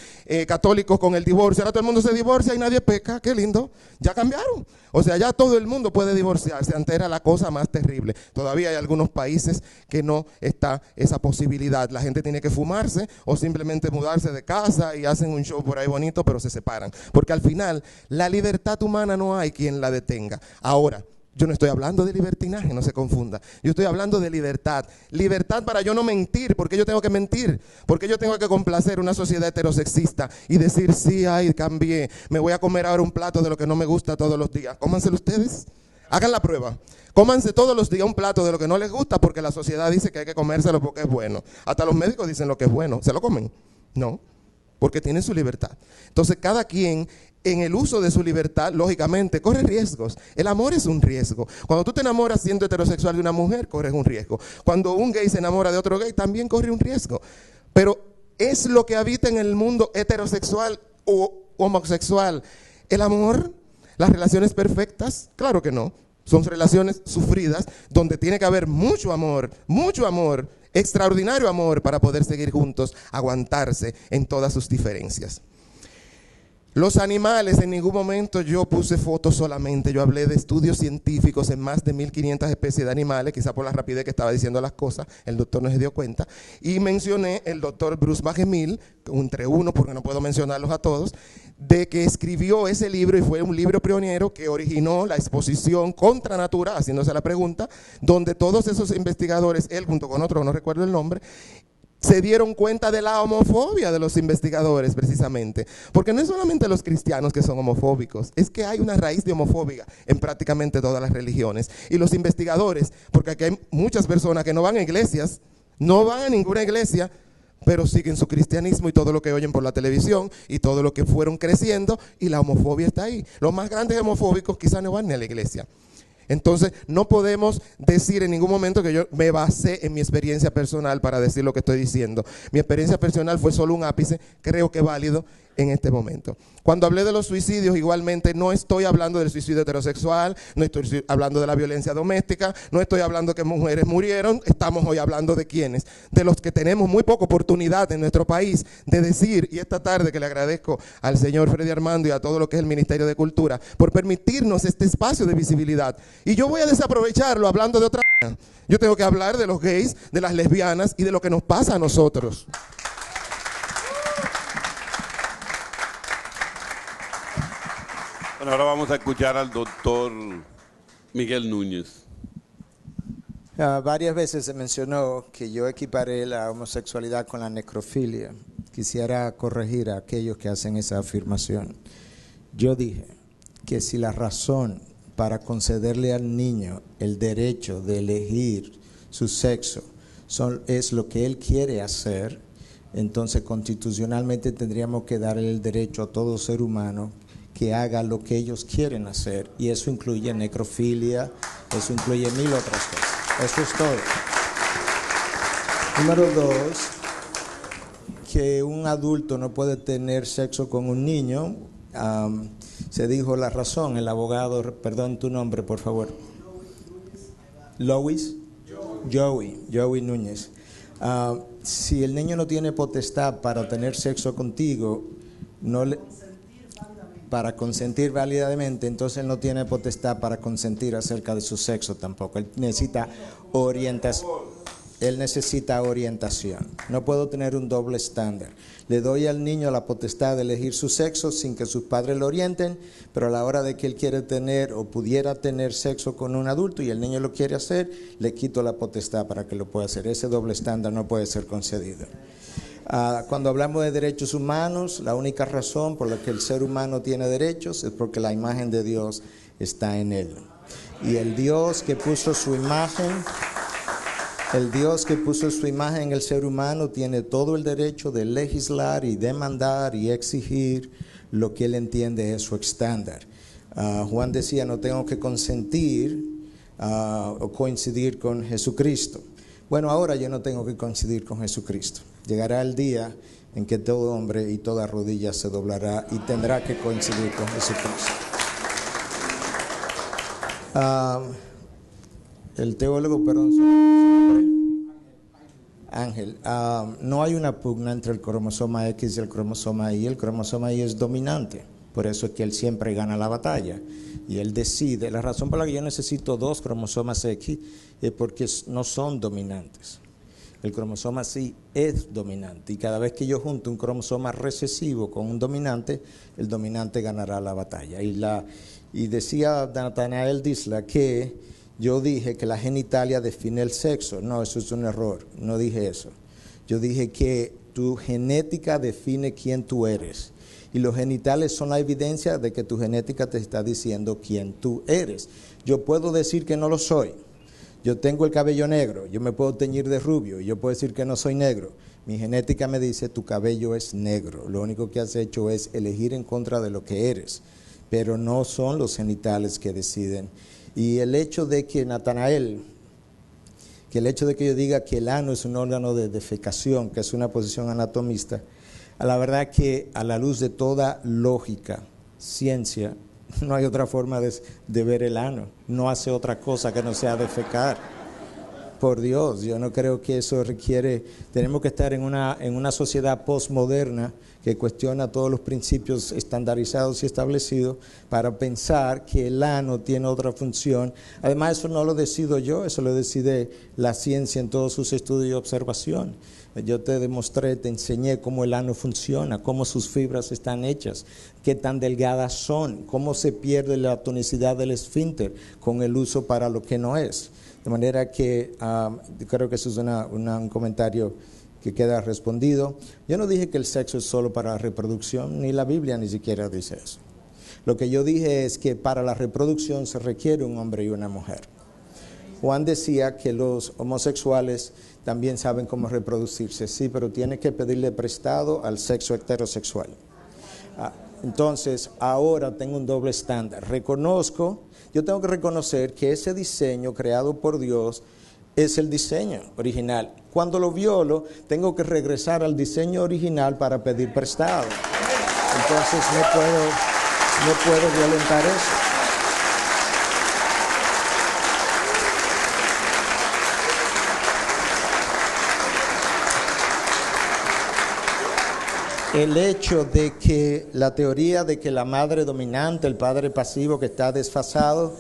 C: católicos con el divorcio. Ahora todo el mundo se divorcia y nadie peca, qué lindo. Ya cambiaron. O sea, ya todo el mundo puede divorciarse. Antes era la cosa más terrible. Todavía hay algunos países que no está esa posibilidad. La gente tiene que fumarse o simplemente mudarse de casa y hacen un show por ahí bonito, pero se separan. Porque al final, la libertad humana no hay quien la detenga. Ahora, yo no estoy hablando de libertinaje, no se confunda. Yo estoy hablando de libertad. Libertad para yo no mentir. ¿Por qué yo tengo que mentir? ¿Por qué yo tengo que complacer una sociedad heterosexista y decir, sí, ay, cambié, me voy a comer ahora un plato de lo que no me gusta todos los días? Cómanselo ustedes. Hagan la prueba. Cómanse todos los días un plato de lo que no les gusta porque la sociedad dice que hay que comérselo porque es bueno. Hasta los médicos dicen lo que es bueno. ¿Se lo comen? No, porque tienen su libertad. Entonces cada quien en el uso de su libertad, lógicamente, corre riesgos. El amor es un riesgo. Cuando tú te enamoras siendo heterosexual de una mujer, corres un riesgo. Cuando un gay se enamora de otro gay, también corre un riesgo. Pero ¿es lo que habita en el mundo heterosexual o homosexual el amor? ¿Las relaciones perfectas? Claro que no. Son relaciones sufridas donde tiene que haber mucho amor, extraordinario amor para poder seguir juntos, aguantarse en todas sus diferencias. Los animales, en ningún momento yo puse fotos solamente, yo hablé de estudios científicos en más de 1500 especies de animales, quizá por la rapidez que estaba diciendo las cosas, el doctor no se dio cuenta, y mencioné el doctor Bruce McGemil, entre uno porque no puedo mencionarlos a todos, de que escribió ese libro y fue un libro pionero que originó la exposición Contra Natura, haciéndose la pregunta, donde todos esos investigadores, él junto con otro, no recuerdo el nombre, se dieron cuenta de la homofobia de los investigadores precisamente. Porque no es solamente los cristianos que son homofóbicos, es que hay una raíz de homofobia en prácticamente todas las religiones. Y los investigadores, porque aquí hay muchas personas que no van a iglesias, no van a ninguna iglesia, pero siguen su cristianismo y todo lo que oyen por la televisión y todo lo que fueron creciendo, y la homofobia está ahí. Los más grandes homofóbicos quizás no van ni a la iglesia. Entonces no podemos decir en ningún momento que yo me basé en mi experiencia personal para decir lo que estoy diciendo. Mi experiencia personal fue solo un ápice, creo que válido en este momento. Cuando hablé de los suicidios, igualmente no estoy hablando del suicidio heterosexual, no estoy hablando de la violencia doméstica, no estoy hablando que mujeres murieron, estamos hoy hablando de quiénes, de los que tenemos muy poca oportunidad en nuestro país de decir, y esta tarde que le agradezco al señor Freddy Armando y a todo lo que es el Ministerio de Cultura, por permitirnos este espacio de visibilidad. Y yo voy a desaprovecharlo hablando de otra cosa. Yo tengo que hablar de los gays, de las lesbianas y de lo que nos pasa a nosotros.
A: Bueno, ahora vamos a escuchar al doctor Miguel Núñez.
B: Varias veces se mencionó que yo equiparé la homosexualidad con la necrofilia. Quisiera corregir a aquellos que hacen esa afirmación. Yo dije que si la razón para concederle al niño el derecho de elegir su sexo es lo que él quiere hacer, entonces constitucionalmente tendríamos que darle el derecho a todo ser humano que haga lo que ellos quieren hacer, y eso incluye necrofilia, eso incluye 1000 otras cosas. Eso es todo. Número 2, que un adulto no puede tener sexo con un niño. Se dijo la razón, el abogado, perdón tu nombre por favor. Lois. Joey Núñez. Si el niño no tiene potestad para tener sexo contigo, para consentir válidamente, entonces él no tiene potestad para consentir acerca de su sexo tampoco. Él necesita orientación. No puedo tener un doble estándar. Le doy al niño la potestad de elegir su sexo sin que sus padres lo orienten, pero a la hora de que él quiere tener o pudiera tener sexo con un adulto y el niño lo quiere hacer, le quito la potestad para que lo pueda hacer. Ese doble estándar no puede ser concedido. Cuando hablamos de derechos humanos, la única razón por la que el ser humano tiene derechos es porque la imagen de Dios está en él. Y el Dios que puso su imagen en el ser humano tiene todo el derecho de legislar y demandar y exigir lo que él entiende es su estándar. Juan decía, no tengo que consentir o coincidir con Jesucristo. Bueno, ahora yo no tengo que coincidir con Jesucristo. Llegará el día en que todo hombre y toda rodilla se doblará y tendrá que coincidir con Jesucristo. El teólogo, Ángel, no hay una pugna entre el cromosoma X y el cromosoma Y. El cromosoma Y es dominante, por eso es que él siempre gana la batalla. Y él decide, la razón por la que yo necesito 2 cromosomas X es porque no son dominantes. El cromosoma sí es dominante, y cada vez que yo junto un cromosoma recesivo con un dominante, el dominante ganará la batalla. Y decía Nathanael Disla que yo dije que la genitalia define el sexo. No, eso es un error, no dije eso. Yo dije que tu genética define quién tú eres. Y los genitales son la evidencia de que tu genética te está diciendo quién tú eres. Yo puedo decir que no lo soy. Yo tengo el cabello negro, yo me puedo teñir de rubio y yo puedo decir que no soy negro. Mi genética me dice tu cabello es negro. Lo único que has hecho es elegir en contra de lo que eres. Pero no son los genitales que deciden. Y el hecho de que el hecho de que yo diga que el ano es un órgano de defecación, que es una posición anatomista, a la verdad que a la luz de toda lógica, ciencia, no hay otra forma de ver el ano. No hace otra cosa que no sea defecar. por Dios. Yo no creo que eso requiere, tenemos que estar en una sociedad postmoderna que cuestiona todos los principios estandarizados y establecidos para pensar que el ano tiene otra función. Además, eso no lo decido yo, eso lo decide la ciencia en todos sus estudios y observación. Yo te demostré, te enseñé cómo el ano funciona, cómo sus fibras están hechas, qué tan delgadas son, cómo se pierde la tonicidad del esfínter con el uso para lo que no es. De manera que creo que eso es un comentario que queda respondido. Yo no dije que el sexo es solo para la reproducción, ni la Biblia ni siquiera dice eso. Lo que yo dije es que para la reproducción se requiere un hombre y una mujer. Juan decía que los homosexuales también saben cómo reproducirse, sí, pero tiene que pedirle prestado al sexo heterosexual. Entonces, ahora tengo un doble estándar. Yo tengo que reconocer que ese diseño creado por Dios es el diseño original. Cuando lo violo, tengo que regresar al diseño original para pedir prestado. Entonces, no puedo violentar eso. El hecho de que la teoría de que la madre dominante, el padre pasivo que está desfasado,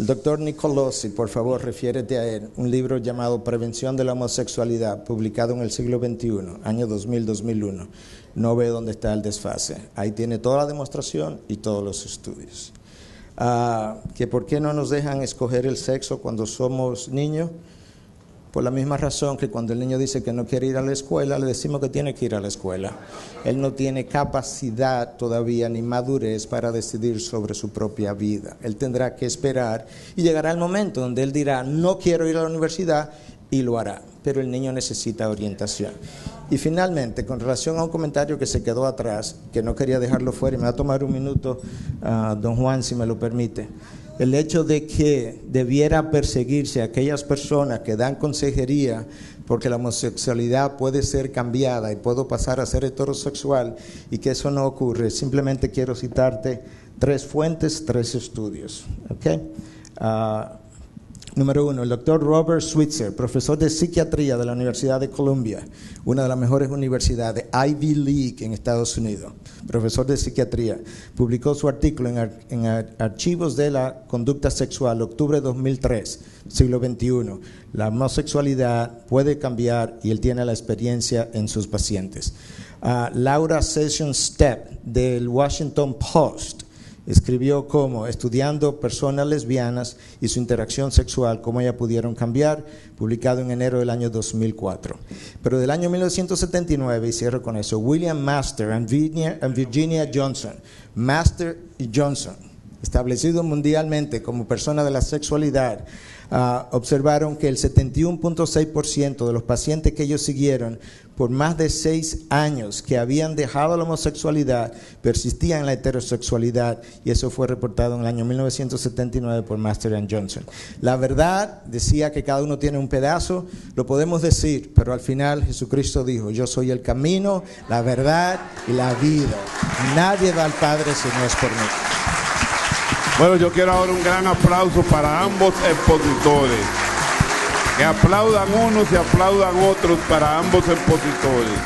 B: el doctor Nicolosi, por favor, refiérete a él, un libro llamado Prevención de la Homosexualidad, publicado en el siglo XXI, año 2000-2001. No ve dónde está el desfase. Ahí tiene toda la demostración y todos los estudios. Que por qué no nos dejan escoger el sexo cuando somos niños. Por la misma razón que cuando el niño dice que no quiere ir a la escuela, le decimos que tiene que ir a la escuela. Él no tiene capacidad todavía ni madurez para decidir sobre su propia vida. Él tendrá que esperar y llegará el momento donde él dirá, no quiero ir a la universidad, y lo hará. Pero el niño necesita orientación. Y finalmente, con relación a un comentario que se quedó atrás, que no quería dejarlo fuera, y me va a tomar un minuto, don Juan, si me lo permite. El hecho de que debiera perseguirse a aquellas personas que dan consejería porque la homosexualidad puede ser cambiada y puedo pasar a ser heterosexual y que eso no ocurre, simplemente quiero citarte 3 fuentes, 3 estudios. ¿Okay? Número 1, el doctor Robert Switzer, profesor de psiquiatría de la Universidad de Columbia, una de las mejores universidades, Ivy League en Estados Unidos, profesor de psiquiatría, publicó su artículo en Archivos de la Conducta Sexual, octubre de 2003, siglo XXI. La homosexualidad puede cambiar y él tiene la experiencia en sus pacientes. Laura Sessions Stepp, del Washington Post, escribió cómo estudiando personas lesbianas y su interacción sexual, cómo ellas pudieron cambiar, publicado en enero del año 2004. Pero del año 1979, y cierro con eso, William Master and Virginia Johnson, Master y Johnson, establecidos mundialmente como personas de la sexualidad, observaron que el 71.6% de los pacientes que ellos siguieron por más de 6 años que habían dejado la homosexualidad persistían en la heterosexualidad, y eso fue reportado en el año 1979 por Master and Johnson. La verdad, decía que cada uno tiene un pedazo, lo podemos decir, pero al final Jesucristo dijo, yo soy el camino, la verdad y la vida. Nadie va al Padre si no es por mí.
A: Bueno, yo quiero ahora un gran aplauso para ambos expositores. Que aplaudan unos y aplaudan otros para ambos expositores.